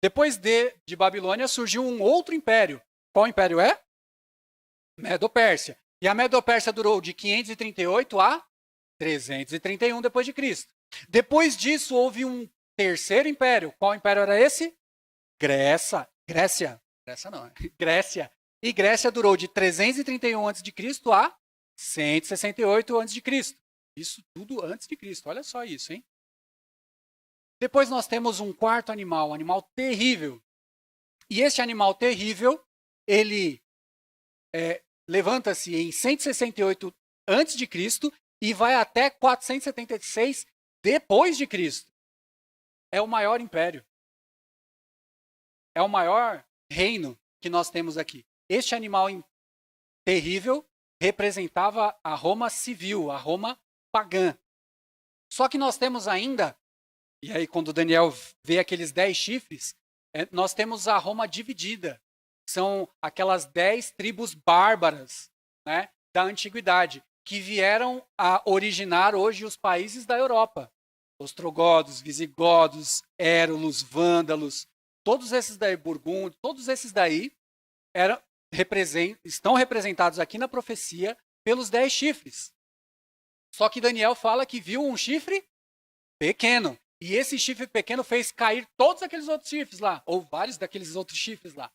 Depois de Babilônia surgiu um outro império. Qual império é? Medo-Pérsia. E a Medo-Pérsia durou de 538 a 331 depois de Cristo. Depois disso houve um terceiro império. Qual império era esse? Grécia. E Grécia durou de 331 a.C. a 168 a.C. Isso tudo antes de Cristo. Olha só isso, hein? Depois nós temos um quarto animal, um animal terrível. E esse animal terrível, ele levanta-se em 168 a.C. e vai até 476 depois de Cristo. É o maior império. É o maior reino que nós temos aqui. Este animal terrível representava a Roma civil, a Roma pagã. Só que nós temos ainda, e aí quando Daniel vê aqueles 10 chifres, nós temos a Roma dividida. São aquelas 10 tribos bárbaras, né, da antiguidade, que vieram a originar hoje os países da Europa. Ostrogodos, visigodos, érulos, vândalos, todos esses daí, burgúndios, todos esses daí estão representados aqui na profecia pelos 10 chifres. Só que Daniel fala que viu um chifre pequeno. E esse chifre pequeno fez cair todos aqueles outros chifres lá, ou vários daqueles outros chifres lá.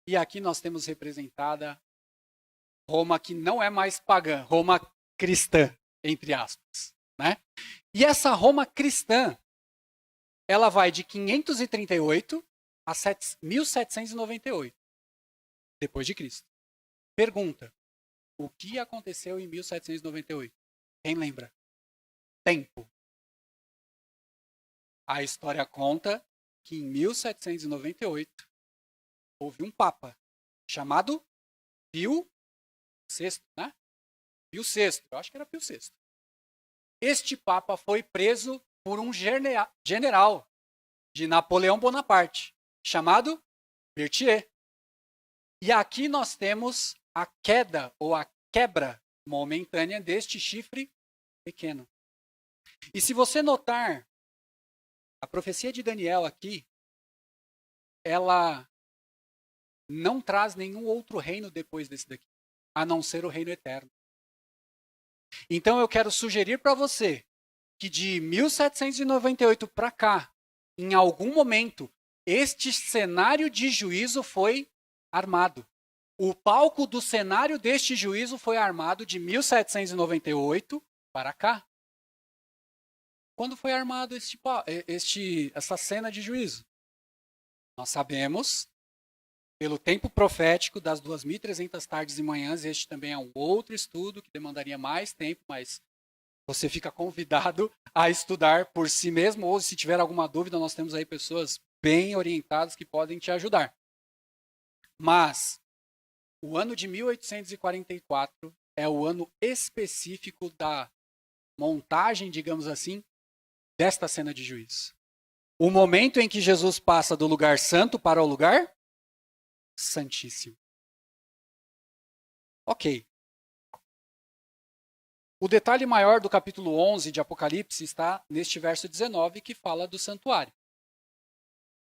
E aqui nós temos representada Roma que não é mais pagã, Roma cristã, entre aspas, né? E essa Roma cristã, ela vai de 538 a 1798, depois de Cristo. Pergunta, o que aconteceu em 1798? Quem lembra? Tempo. A história conta que em 1798 houve um papa chamado Pio VI, né? Pio VI, eu acho que era Pio VI. Este papa foi preso por um general de Napoleão Bonaparte, chamado Berthier. E aqui nós temos a queda ou a quebra momentânea deste chifre pequeno. E se você notar, a profecia de Daniel aqui, ela não traz nenhum outro reino depois desse daqui, a não ser o reino eterno. Então eu quero sugerir para você que de 1798 para cá, em algum momento, este cenário de juízo foi armado. O palco do cenário deste juízo foi armado de 1798 para cá. Quando foi armado essa cena de juízo? Nós sabemos, pelo tempo profético das 2.300 tardes e manhãs, este também é um outro estudo que demandaria mais tempo, mas você fica convidado a estudar por si mesmo, ou se tiver alguma dúvida, nós temos aí pessoas bem orientadas que podem te ajudar. Mas o ano de 1844 é o ano específico da montagem, digamos assim, desta cena de juízo. O momento em que Jesus passa do lugar santo para o lugar santíssimo. Ok. O detalhe maior do capítulo 11 de Apocalipse está neste verso 19, que fala do santuário.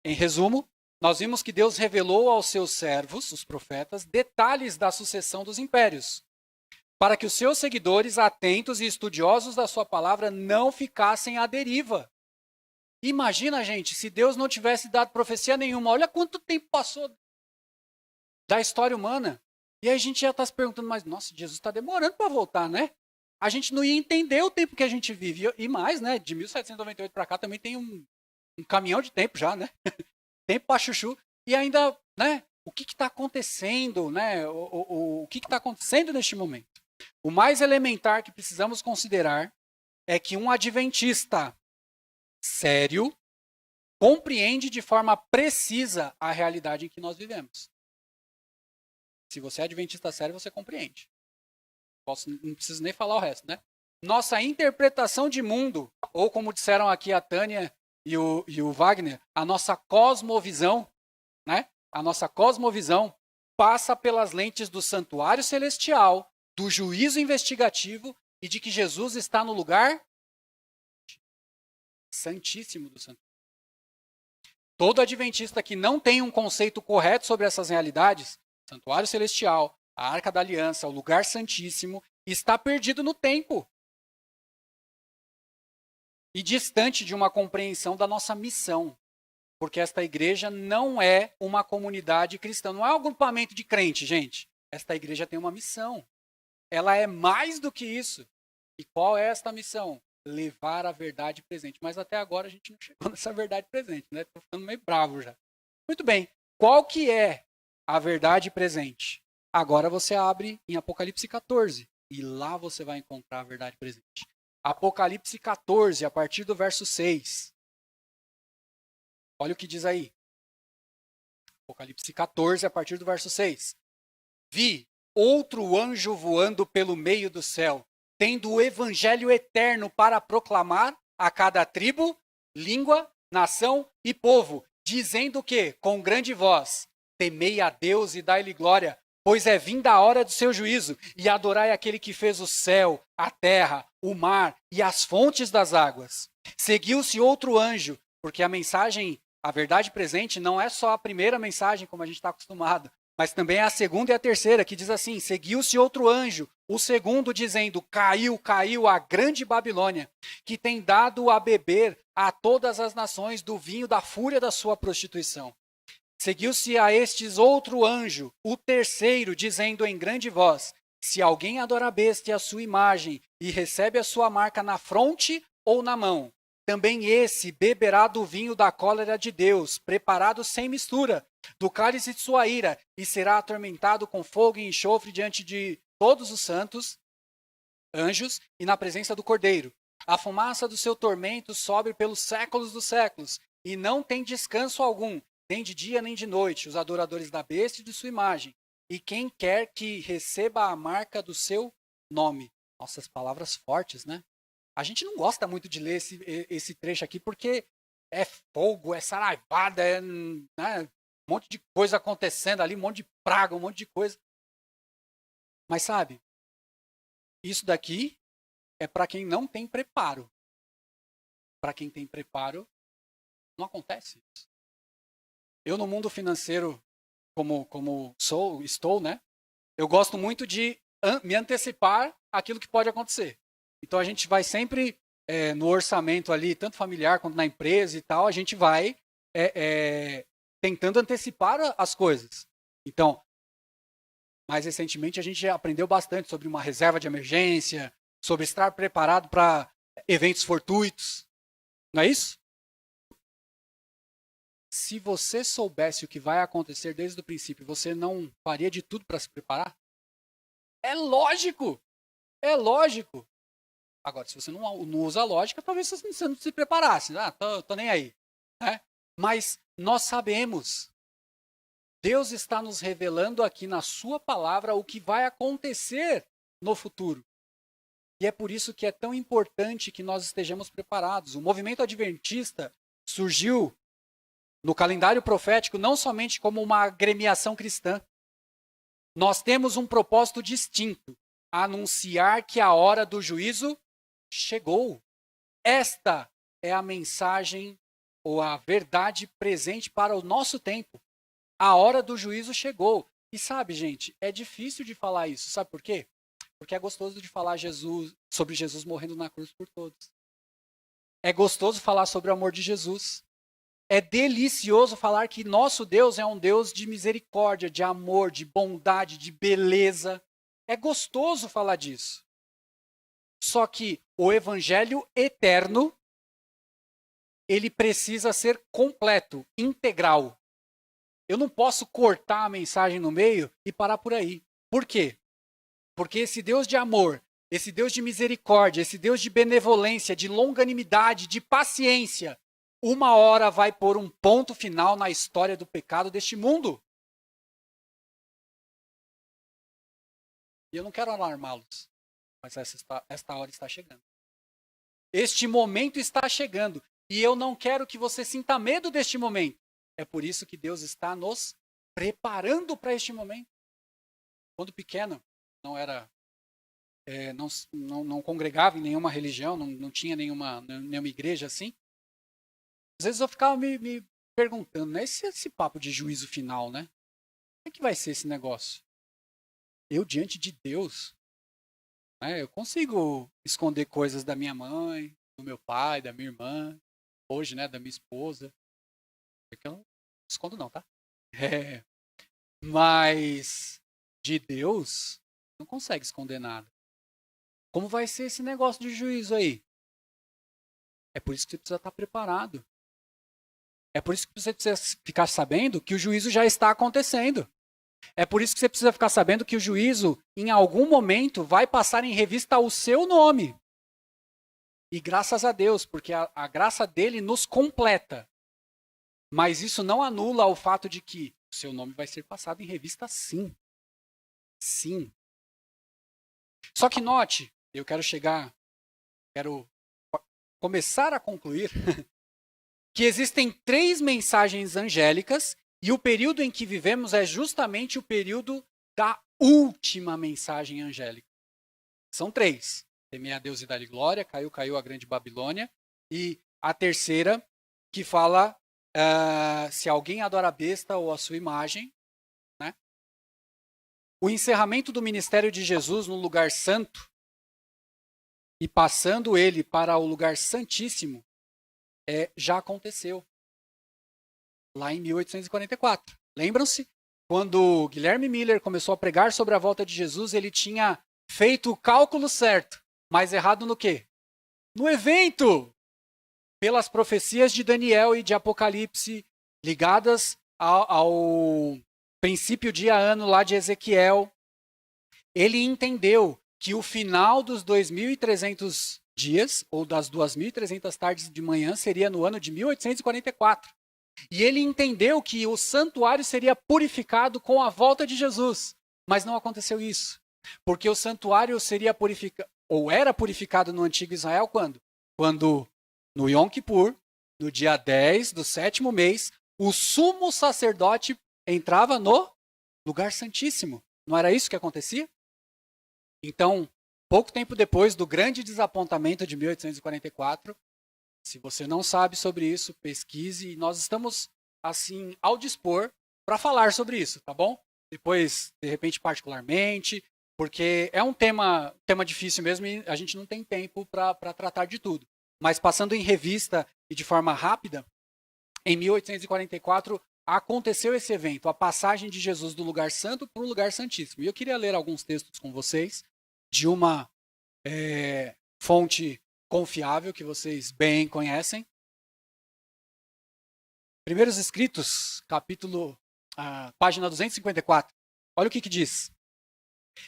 Em resumo, nós vimos que Deus revelou aos seus servos, os profetas, detalhes da sucessão dos impérios, para que os seus seguidores, atentos e estudiosos da sua palavra, não ficassem à deriva. Imagina, gente, se Deus não tivesse dado profecia nenhuma, olha quanto tempo passou da história humana. E aí a gente já está se perguntando, mas nossa, Jesus está demorando para voltar, né? A gente não ia entender o tempo que a gente vive. E mais, né? De 1798 para cá também tem um caminhão de tempo já, né? Tempo para chuchu. E ainda, né? O que está acontecendo, né? O que está acontecendo neste momento? O mais elementar que precisamos considerar é que um adventista sério compreende de forma precisa a realidade em que nós vivemos. Se você é adventista sério, você compreende. Não preciso nem falar o resto, né? Nossa interpretação de mundo, ou como disseram aqui a Tânia e o Wagner, a nossa cosmovisão, né? A nossa cosmovisão passa pelas lentes do santuário celestial, do juízo investigativo e de que Jesus está no lugar santíssimo do santuário. Todo adventista que não tem um conceito correto sobre essas realidades, santuário celestial, a Arca da Aliança, o lugar santíssimo, está perdido no tempo. E distante de uma compreensão da nossa missão. Porque esta igreja não é uma comunidade cristã, não é um agrupamento de crente, gente. Esta igreja tem uma missão. Ela é mais do que isso. E qual é esta missão? levar a verdade presente. Mas até agora a gente não chegou nessa verdade presente, né? Tô ficando meio bravo já. Muito bem. Qual que é a verdade presente? Agora você abre em Apocalipse 14 e lá você vai encontrar a verdade presente. Apocalipse 14, a partir do verso 6. Olha o que diz aí. Apocalipse 14, a partir do verso 6. Vi outro anjo voando pelo meio do céu, tendo o evangelho eterno para proclamar a cada tribo, língua, nação e povo, dizendo que, com grande voz, temei a Deus e dai-lhe glória, pois é vinda a hora do seu juízo, e adorai aquele que fez o céu, a terra, o mar e as fontes das águas. Seguiu-se outro anjo, porque a mensagem, a verdade presente, não é só a primeira mensagem, como a gente está acostumado, mas também é a segunda e a terceira, que diz assim: seguiu-se outro anjo, o segundo, dizendo: caiu, caiu a grande Babilônia, que tem dado a beber a todas as nações do vinho da fúria da sua prostituição. Seguiu-se a estes outro anjo, o terceiro, dizendo em grande voz: se alguém adora a besta e a sua imagem, e recebe a sua marca na fronte ou na mão, também esse beberá do vinho da cólera de Deus, preparado sem mistura, do cálice de sua ira, e será atormentado com fogo e enxofre diante de todos os santos, anjos, e na presença do Cordeiro. A fumaça do seu tormento sobe pelos séculos dos séculos, e não tem descanso algum, nem de dia nem de noite, os adoradores da besta e de sua imagem, e quem quer que receba a marca do seu nome. Nossas palavras fortes, né? A gente não gosta muito de ler esse trecho aqui, porque é fogo, é saraivada, é, né, um monte de coisa acontecendo ali, um monte de praga, um monte de coisa. Mas sabe, isso daqui é para quem não tem preparo. Para quem tem preparo, não acontece isso. Eu no mundo financeiro, como estou, né? Eu gosto muito de me antecipar aquilo que pode acontecer. Então a gente vai sempre no orçamento ali, tanto familiar quanto na empresa e tal, a gente vai tentando antecipar as coisas. Então, mais recentemente a gente já aprendeu bastante sobre uma reserva de emergência, sobre estar preparado para eventos fortuitos. Não é isso? Se você soubesse o que vai acontecer desde o princípio, você não faria de tudo para se preparar? É lógico! É lógico! Agora, se você não usa a lógica, talvez você não se preparasse. Ah, tô nem aí. Né? Mas nós sabemos. Deus está nos revelando aqui na sua palavra o que vai acontecer no futuro. E é por isso que é tão importante que nós estejamos preparados. O movimento adventista surgiu no calendário profético não somente como uma agremiação cristã. Nós temos um propósito distinto: anunciar que a hora do juízo chegou. Esta é a mensagem ou a verdade presente para o nosso tempo. A hora do juízo chegou. E sabe, gente, é difícil de falar isso. Sabe por quê? Porque é gostoso de falar sobre Jesus morrendo na cruz por todos. É gostoso falar sobre o amor de Jesus. É delicioso falar que nosso Deus é um Deus de misericórdia, de amor, de bondade, de beleza. É gostoso falar disso. Só que o evangelho eterno, ele precisa ser completo, integral. Eu não posso cortar a mensagem no meio e parar por aí. Por quê? Porque esse Deus de amor, esse Deus de misericórdia, esse Deus de benevolência, de longanimidade, de paciência, uma hora vai pôr um ponto final na história do pecado deste mundo. E eu não quero alarmá-los, mas esta hora está chegando. Este momento está chegando. E eu não quero que você sinta medo deste momento. É por isso que Deus está nos preparando para este momento. Quando pequeno, não congregava em nenhuma religião, não tinha nenhuma igreja assim. Às vezes eu ficava me perguntando, né? Esse papo de juízo final, né? Como é que vai ser esse negócio? Eu diante de Deus, né? Eu consigo esconder coisas da minha mãe, do meu pai, da minha irmã, hoje, né? Da minha esposa. Porque eu não escondo não, tá? Mas de Deus, não consegue esconder nada. Como vai ser esse negócio de juízo aí? É por isso que você precisa estar preparado. É por isso que você precisa ficar sabendo que o juízo já está acontecendo. É por isso que você precisa ficar sabendo que o juízo, em algum momento, vai passar em revista o seu nome. E graças a Deus, porque a graça dele nos completa. Mas isso não anula o fato de que o seu nome vai ser passado em revista sim. Sim. Só que note, eu quero começar a concluir que existem 3 mensagens angélicas e o período em que vivemos é justamente o período da última mensagem angélica. São 3. Temer a Deus e dar-lhe glória, caiu a grande Babilônia. E a terceira, que fala se alguém adora a besta ou a sua imagem. Né? O encerramento do ministério de Jesus no lugar santo e passando ele para o lugar santíssimo já aconteceu. Lá em 1844. Lembram-se? Quando Guilherme Miller começou a pregar sobre a volta de Jesus, ele tinha feito o cálculo certo. Mas errado no quê? No evento! Pelas profecias de Daniel e de Apocalipse, ligadas ao princípio de ano lá de Ezequiel, ele entendeu que o final dos 2.300 dias, ou das 2.300 tardes de manhã, seria no ano de 1844. E ele entendeu que o santuário seria purificado com a volta de Jesus. Mas não aconteceu isso. Porque o santuário seria purificado, ou era purificado no antigo Israel quando? Quando no Yom Kippur, no dia 10 do 7º mês, o sumo sacerdote entrava no lugar santíssimo. Não era isso que acontecia? Então, pouco tempo depois do grande desapontamento de 1844, se você não sabe sobre isso, pesquise. E nós estamos, assim, ao dispor para falar sobre isso, tá bom? Depois, de repente, particularmente, porque é um tema difícil mesmo e a gente não tem tempo para tratar de tudo. Mas passando em revista e de forma rápida, em 1844 aconteceu esse evento, a passagem de Jesus do lugar santo para o lugar santíssimo. E eu queria ler alguns textos com vocês de uma fonte confiável que vocês bem conhecem. Primeiros Escritos, página 254. Olha o que diz.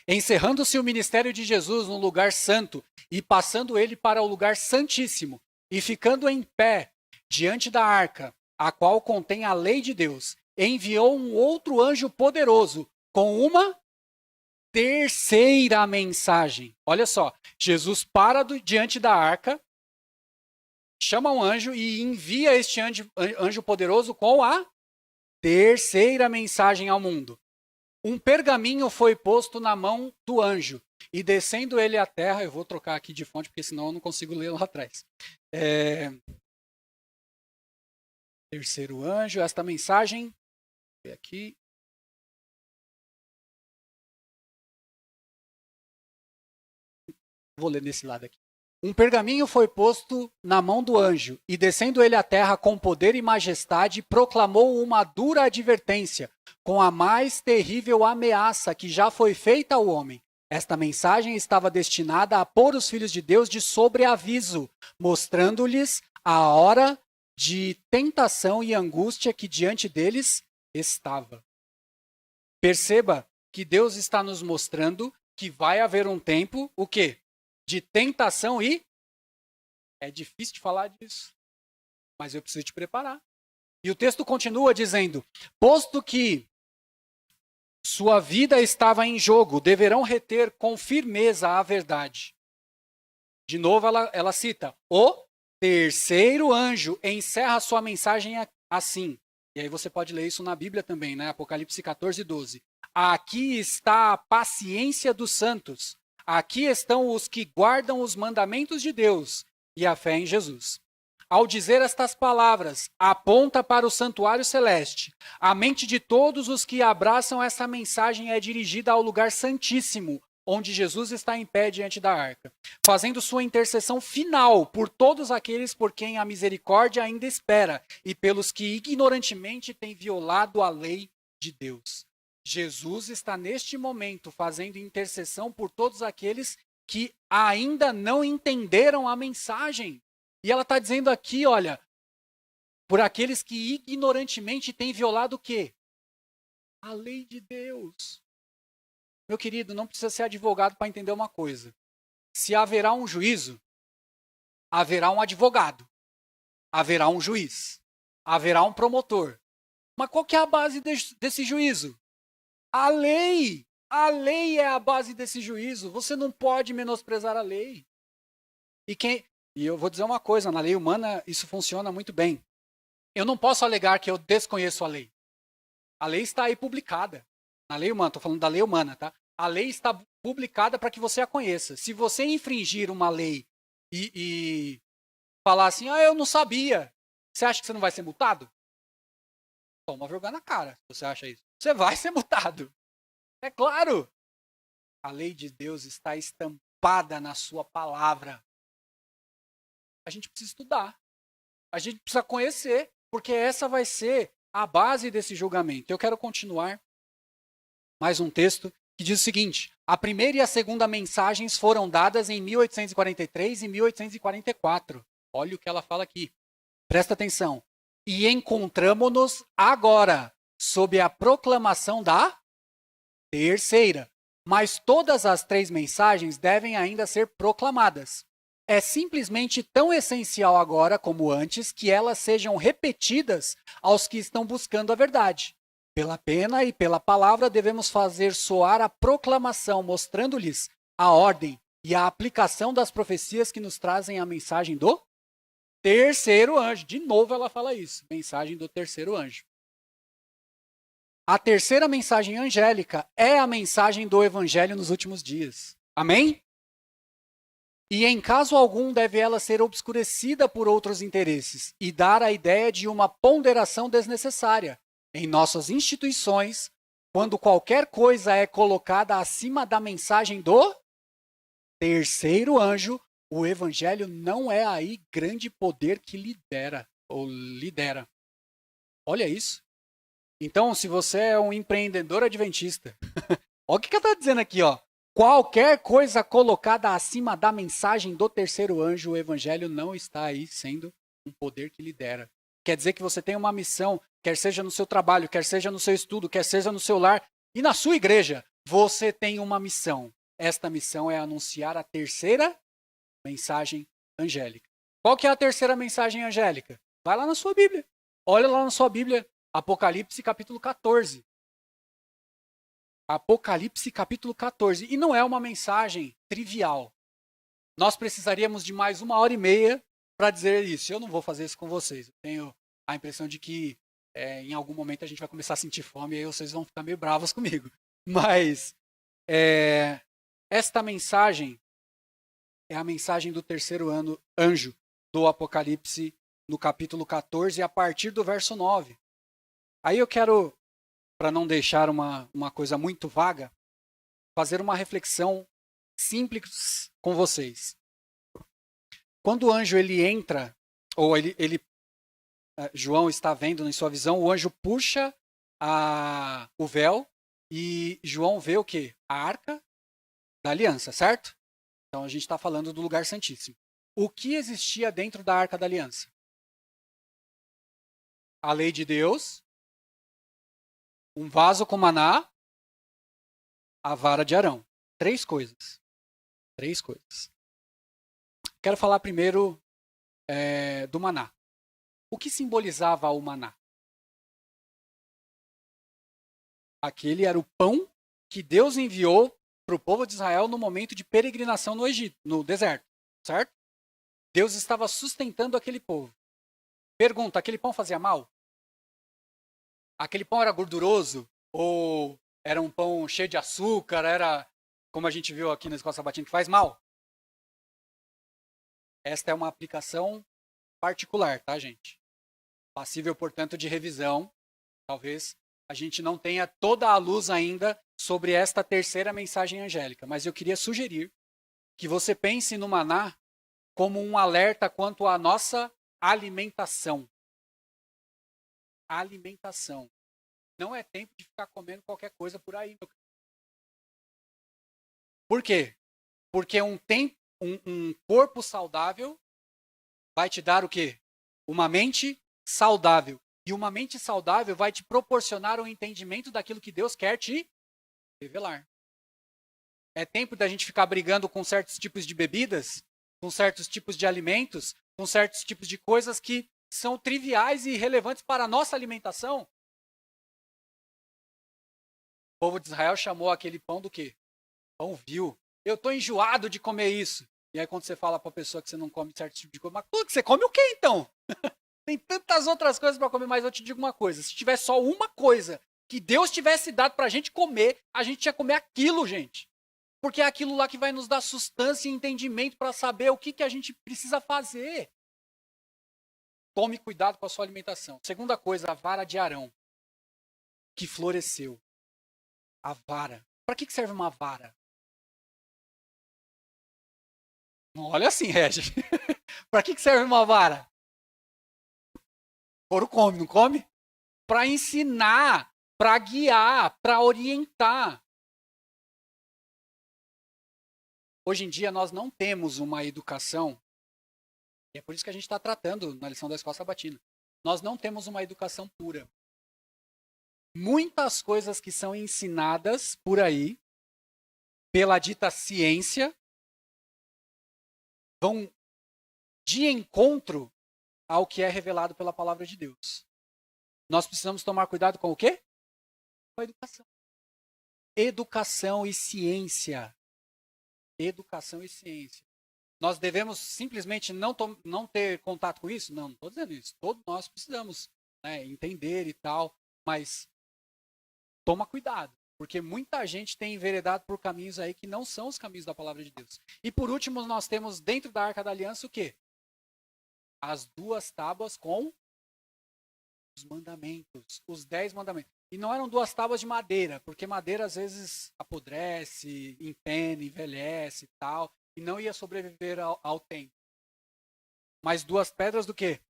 Encerrando-se o ministério de Jesus no lugar santo e passando ele para o lugar santíssimo e ficando em pé diante da arca, a qual contém a lei de Deus, enviou um outro anjo poderoso com uma terceira mensagem. Olha só, Jesus para diante da arca, chama um anjo e envia este anjo poderoso com a terceira mensagem ao mundo. Um pergaminho foi posto na mão do anjo e descendo ele à terra, eu vou trocar aqui de fonte porque senão eu não consigo ler lá atrás. Terceiro anjo, esta mensagem, aqui. Vou ler nesse lado aqui. Um pergaminho foi posto na mão do anjo, e descendo ele à terra com poder e majestade, proclamou uma dura advertência, com a mais terrível ameaça que já foi feita ao homem. Esta mensagem estava destinada a pôr os filhos de Deus de sobreaviso, mostrando-lhes a hora de tentação e angústia que diante deles estava. Perceba que Deus está nos mostrando que vai haver um tempo, o quê? De tentação e... É difícil de falar disso, mas eu preciso te preparar. E o texto continua dizendo, posto que sua vida estava em jogo, deverão reter com firmeza a verdade. De novo ela cita, o terceiro anjo encerra sua mensagem assim. E aí você pode ler isso na Bíblia também, né? Apocalipse 14, 12. Aqui está a paciência dos santos. Aqui estão os que guardam os mandamentos de Deus e a fé em Jesus. Ao dizer estas palavras, aponta para o santuário celeste. A mente de todos os que abraçam essa mensagem é dirigida ao lugar santíssimo, onde Jesus está em pé diante da arca, fazendo sua intercessão final por todos aqueles por quem a misericórdia ainda espera e pelos que ignorantemente têm violado a lei de Deus. Jesus está neste momento fazendo intercessão por todos aqueles que ainda não entenderam a mensagem. E ela está dizendo aqui, olha, por aqueles que ignorantemente têm violado o quê? A lei de Deus. Meu querido, não precisa ser advogado para entender uma coisa. Se haverá um juízo, haverá um advogado, haverá um juiz, haverá um promotor. Mas qual que é a base desse juízo? A lei. A lei é a base desse juízo. Você não pode menosprezar a lei. E eu vou dizer uma coisa, na lei humana isso funciona muito bem. Eu não posso alegar que eu desconheço a lei. A lei está aí publicada. Na lei humana, estou falando da lei humana, tá? A lei está publicada para que você a conheça. Se você infringir uma lei e falar assim, eu não sabia, você acha que você não vai ser multado? Toma vergonha na cara, se você acha isso. Você vai ser multado. É claro. A lei de Deus está estampada na sua palavra. A gente precisa estudar. A gente precisa conhecer, porque essa vai ser a base desse julgamento. Eu quero continuar mais um texto que diz o seguinte: a primeira e a segunda mensagens foram dadas em 1843 e 1844. Olha o que ela fala aqui. Presta atenção. E encontramo-nos agora sob a proclamação da terceira. Mas todas as três mensagens devem ainda ser proclamadas. É simplesmente tão essencial agora como antes que elas sejam repetidas aos que estão buscando a verdade. Pela pena e pela palavra devemos fazer soar a proclamação, mostrando-lhes a ordem e a aplicação das profecias que nos trazem a mensagem do terceiro anjo. De novo ela fala isso, mensagem do terceiro anjo. A terceira mensagem angélica é a mensagem do evangelho nos últimos dias. Amém? E em caso algum deve ela ser obscurecida por outros interesses e dar a ideia de uma ponderação desnecessária em nossas instituições, quando qualquer coisa é colocada acima da mensagem do terceiro anjo, o evangelho não é aí grande poder que lidera. Olha isso. Então, se você é um empreendedor adventista, olha o que ela está dizendo aqui, ó. Qualquer coisa colocada acima da mensagem do terceiro anjo, o evangelho não está aí sendo um poder que lidera. Quer dizer que você tem uma missão, quer seja no seu trabalho, quer seja no seu estudo, quer seja no seu lar e na sua igreja, você tem uma missão. Esta missão é anunciar a terceira mensagem angélica. Qual que é a terceira mensagem angélica? Vai lá na sua Bíblia. Olha lá na sua Bíblia, Apocalipse capítulo 14. Apocalipse capítulo 14. E não é uma mensagem trivial. Nós precisaríamos de mais 1h30 para dizer isso. Eu não vou fazer isso com vocês. Eu tenho a impressão de que em algum momento a gente vai começar a sentir fome e aí vocês vão ficar meio bravos comigo. Mas esta mensagem é a mensagem do terceiro anjo do Apocalipse no capítulo 14, a partir do verso 9. Aí eu quero, para não deixar uma coisa muito vaga, fazer uma reflexão simples com vocês. Quando o anjo ele entra, ou João está vendo em sua visão, o anjo puxa o véu e João vê o quê? A arca da aliança, certo? Então a gente está falando do lugar santíssimo. O que existia dentro da arca da aliança? A lei de Deus, um vaso com maná, a vara de Arão. Três coisas. Quero falar primeiro do maná. O que simbolizava o maná? Aquele era o pão que Deus enviou para o povo de Israel no momento de peregrinação no Egito, no deserto, certo? Deus estava sustentando aquele povo. Pergunta, aquele pão fazia mal? Aquele pão era gorduroso? Ou era um pão cheio de açúcar? Era, como a gente viu aqui na Escola Sabatina, que faz mal? Esta é uma aplicação particular, tá, gente? Passível, portanto, de revisão. Talvez a gente não tenha toda a luz ainda sobre esta terceira mensagem angélica, mas eu queria sugerir que você pense no maná como um alerta quanto à nossa alimentação. Alimentação. Não é tempo de ficar comendo qualquer coisa por aí. Por quê? Porque um corpo saudável vai te dar o quê? Uma mente saudável. E uma mente saudável vai te proporcionar um entendimento daquilo que Deus quer te revelar. É tempo da gente ficar brigando com certos tipos de bebidas, com certos tipos de alimentos, com certos tipos de coisas que são triviais e irrelevantes para a nossa alimentação. O povo de Israel chamou aquele pão do quê? Pão vil. Eu estou enjoado de comer isso. E aí quando você fala para a pessoa que você não come certo tipo de coisa, mas você come o quê então? Tem tantas outras coisas para comer, mas eu te digo uma coisa. Se tivesse só uma coisa que Deus tivesse dado para a gente comer, a gente ia comer aquilo, gente. Porque é aquilo lá que vai nos dar sustância e entendimento para saber o que a gente precisa fazer. Tome cuidado com a sua alimentação. Segunda coisa, a vara de Arão, que floresceu. A vara. Para que serve uma vara? Olha assim, Regis. Para que serve uma vara? Ouro come, não come? Para ensinar, para guiar, para orientar. Hoje em dia nós não temos uma educação, e é por isso que a gente está tratando na lição da escola sabatina. Nós não temos uma educação pura. Muitas coisas que são ensinadas por aí, pela dita ciência, vão de encontro ao que é revelado pela palavra de Deus. Nós precisamos tomar cuidado com o quê? Com a educação. Educação e ciência. Educação e ciência. Nós devemos simplesmente não ter contato com isso? Não estou dizendo isso. Todos nós precisamos, né, entender e tal, mas toma cuidado, porque muita gente tem enveredado por caminhos aí que não são os caminhos da palavra de Deus. E por último, nós temos dentro da Arca da Aliança o quê? As 2 tábuas com os mandamentos, os 10 mandamentos. E não eram 2 tábuas de madeira, porque madeira às vezes apodrece, empena, envelhece e tal, e não ia sobreviver ao tempo. Mas 2 pedras do quê?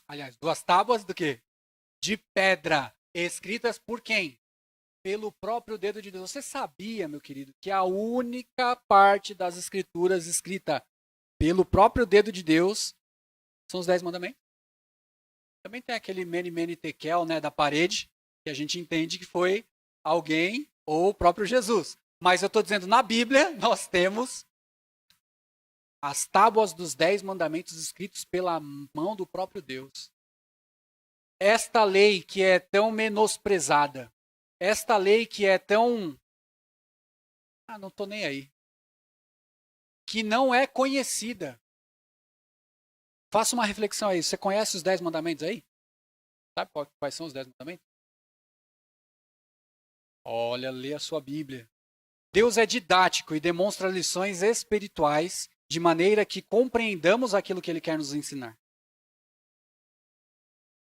Aliás, 2 tábuas do quê? De pedra, escritas por quem? Pelo próprio dedo de Deus. Você sabia, meu querido, que a única parte das escrituras escrita pelo próprio dedo de Deus são os 10 mandamentos? Também tem aquele mene tekel, né, da parede, que a gente entende que foi alguém ou o próprio Jesus. Mas eu estou dizendo, na Bíblia, nós temos as tábuas dos 10 mandamentos escritos pela mão do próprio Deus. Esta lei que é tão menosprezada, esta lei que é tão... não estou nem aí. Que não é conhecida. Faça uma reflexão aí. Você conhece os 10 mandamentos aí? Sabe quais são os 10 mandamentos? Olha, lê a sua Bíblia. Deus é didático e demonstra lições espirituais de maneira que compreendamos aquilo que Ele quer nos ensinar.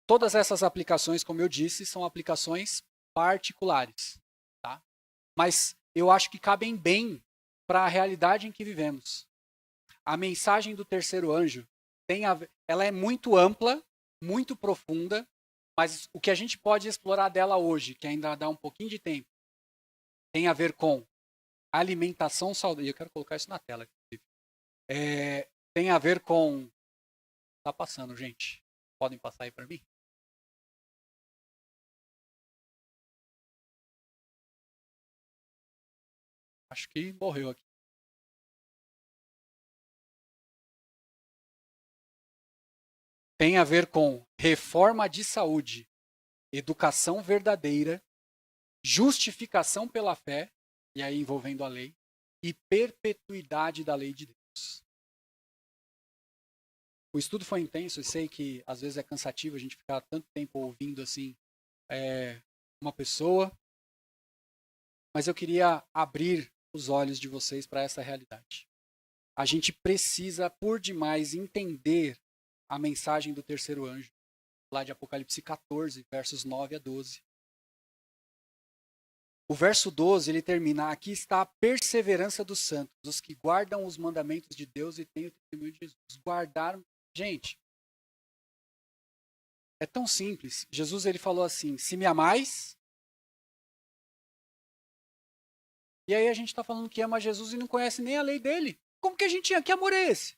Todas essas aplicações, como eu disse, são aplicações particulares. Tá? Mas eu acho que cabem bem para a realidade em que vivemos. A mensagem do terceiro anjo ela é muito ampla, muito profunda, mas o que a gente pode explorar dela hoje, que ainda dá um pouquinho de tempo, tem a ver com alimentação saudável. Eu quero colocar isso na tela. Tem a ver com... Tá passando, gente. Podem passar aí para mim? Acho que morreu aqui. Tem a ver com reforma de saúde, educação verdadeira, justificação pela fé, e aí envolvendo a lei, e perpetuidade da lei de Deus. O estudo foi intenso, eu sei que às vezes é cansativo a gente ficar tanto tempo ouvindo assim uma pessoa, mas eu queria abrir os olhos de vocês para essa realidade. A gente precisa, por demais, entender a mensagem do terceiro anjo, lá de Apocalipse 14, versos 9 a 12. O verso 12, ele termina: aqui está a perseverança dos santos, os que guardam os mandamentos de Deus e têm o testemunho de Jesus. Guardaram. Gente, é tão simples. Jesus, ele falou assim: se me amais... E aí a gente está falando que ama Jesus e não conhece nem a lei dele. Como que a gente tinha? Que amor é esse?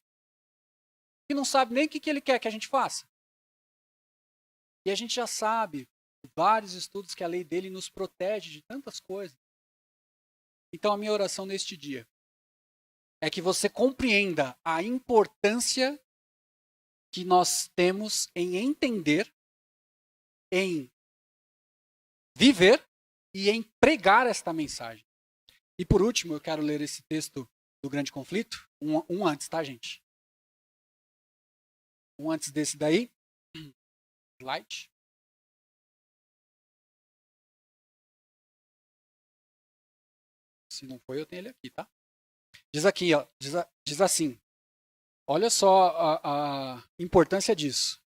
que não sabe nem o que ele quer que a gente faça. E a gente já sabe, vários estudos, que a lei dele nos protege de tantas coisas. Então a minha oração neste dia é que você compreenda a importância que nós temos em entender, em viver e em pregar esta mensagem. E por último, eu quero ler esse texto do Grande Conflito, um antes, tá, gente? Um antes desse daí. Slide. Se não foi, eu tenho ele aqui, tá? Diz aqui, ó, diz assim. Olha só a importância disso.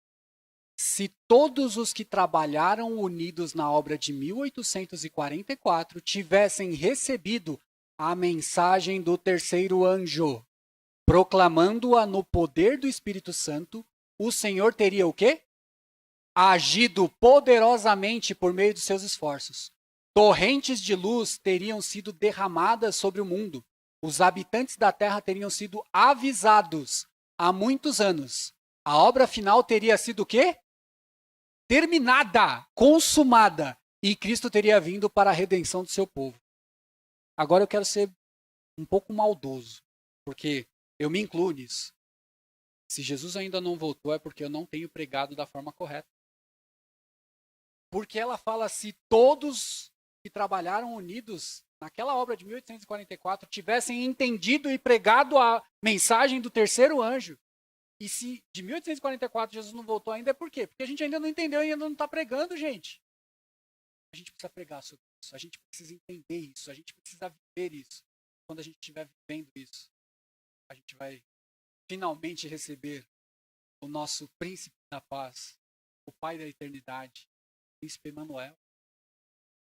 Se todos os que trabalharam unidos na obra de 1844 tivessem recebido a mensagem do terceiro anjo, proclamando-a no poder do Espírito Santo, o Senhor teria o quê? Agido poderosamente por meio dos seus esforços. Torrentes de luz teriam sido derramadas sobre o mundo. Os habitantes da terra teriam sido avisados há muitos anos. A obra final teria sido o quê? Terminada, consumada. E Cristo teria vindo para a redenção do seu povo. Agora eu quero ser um pouco maldoso, porque eu me incluo nisso. Se Jesus ainda não voltou, é porque eu não tenho pregado da forma correta. Porque ela fala, se todos que trabalharam unidos naquela obra de 1844 tivessem entendido e pregado a mensagem do terceiro anjo, e se de 1844 Jesus não voltou ainda, é por quê? Porque a gente ainda não entendeu e ainda não está pregando, gente. A gente precisa pregar sobre isso, a gente precisa entender isso, a gente precisa viver isso. Quando a gente estiver vivendo isso, a gente vai finalmente receber o nosso príncipe da paz, o Pai da eternidade, o príncipe Emanuel.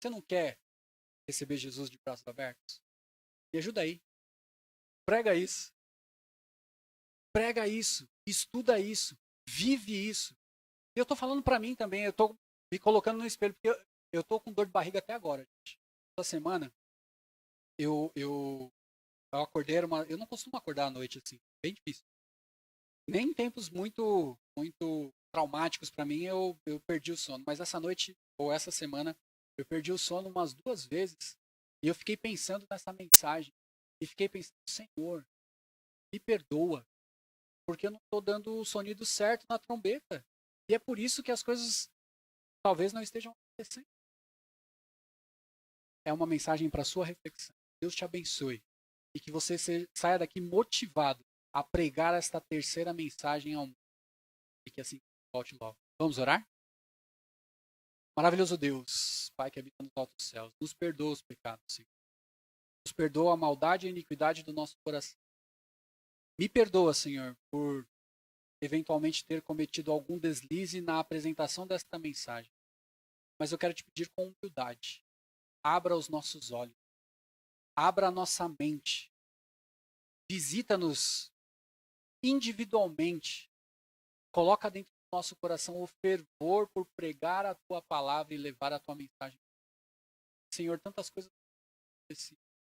Você não quer receber Jesus de braços abertos? Me ajuda aí. Prega isso. Prega isso. Estuda isso. Vive isso. E eu estou falando para mim também. Eu estou me colocando no espelho, porque eu estou com dor de barriga até agora, gente. Essa semana, eu acordei, eu não costumo acordar à noite assim. Bem difícil. Nem em tempos muito traumáticos para mim eu perdi o sono. Mas essa noite, ou essa semana, eu perdi o sono umas 2 vezes. E eu fiquei pensando nessa mensagem. E fiquei pensando, Senhor, me perdoa. Porque eu não estou dando o sonido certo na trombeta. E é por isso que as coisas talvez não estejam acontecendo. É uma mensagem para sua reflexão. Deus te abençoe. E que você saia daqui motivado a pregar esta terceira mensagem ao mundo. E que assim volte logo. Vamos orar? Maravilhoso Deus, Pai que habita nos altos céus, nos perdoa os pecados, Senhor. Nos perdoa a maldade e a iniquidade do nosso coração. Me perdoa, Senhor, por eventualmente ter cometido algum deslize na apresentação desta mensagem. Mas eu quero te pedir com humildade. Abra os nossos olhos. Abra a nossa mente. Visita-nos individualmente. Coloca dentro do nosso coração o fervor por pregar a tua palavra e levar a tua mensagem. Senhor, tantas coisas,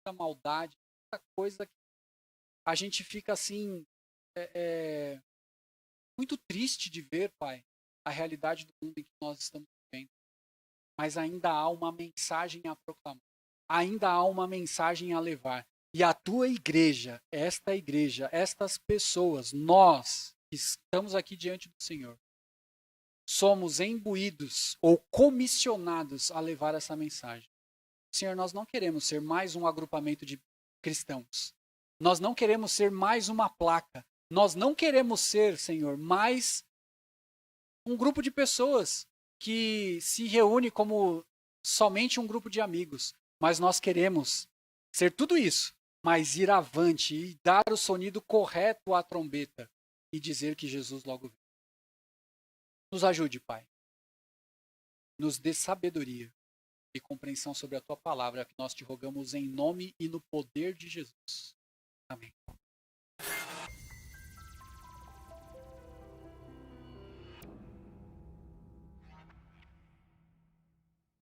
tanta maldade, tanta coisa que a gente fica assim, muito triste de ver, Pai, a realidade do mundo em que nós estamos vivendo. Mas ainda há uma mensagem a proclamar. Ainda há uma mensagem a levar. E a tua igreja, esta igreja, estas pessoas, nós que estamos aqui diante do Senhor, somos imbuídos ou comissionados a levar essa mensagem. Senhor, nós não queremos ser mais um agrupamento de cristãos. Nós não queremos ser mais uma placa. Nós não queremos ser, Senhor, mais um grupo de pessoas que se reúne como somente um grupo de amigos. Mas nós queremos ser tudo isso, mas ir avante e dar o sonido correto à trombeta e dizer que Jesus logo vem. Nos ajude, Pai. Nos dê sabedoria e compreensão sobre a tua palavra, que nós te rogamos em nome e no poder de Jesus. Amém.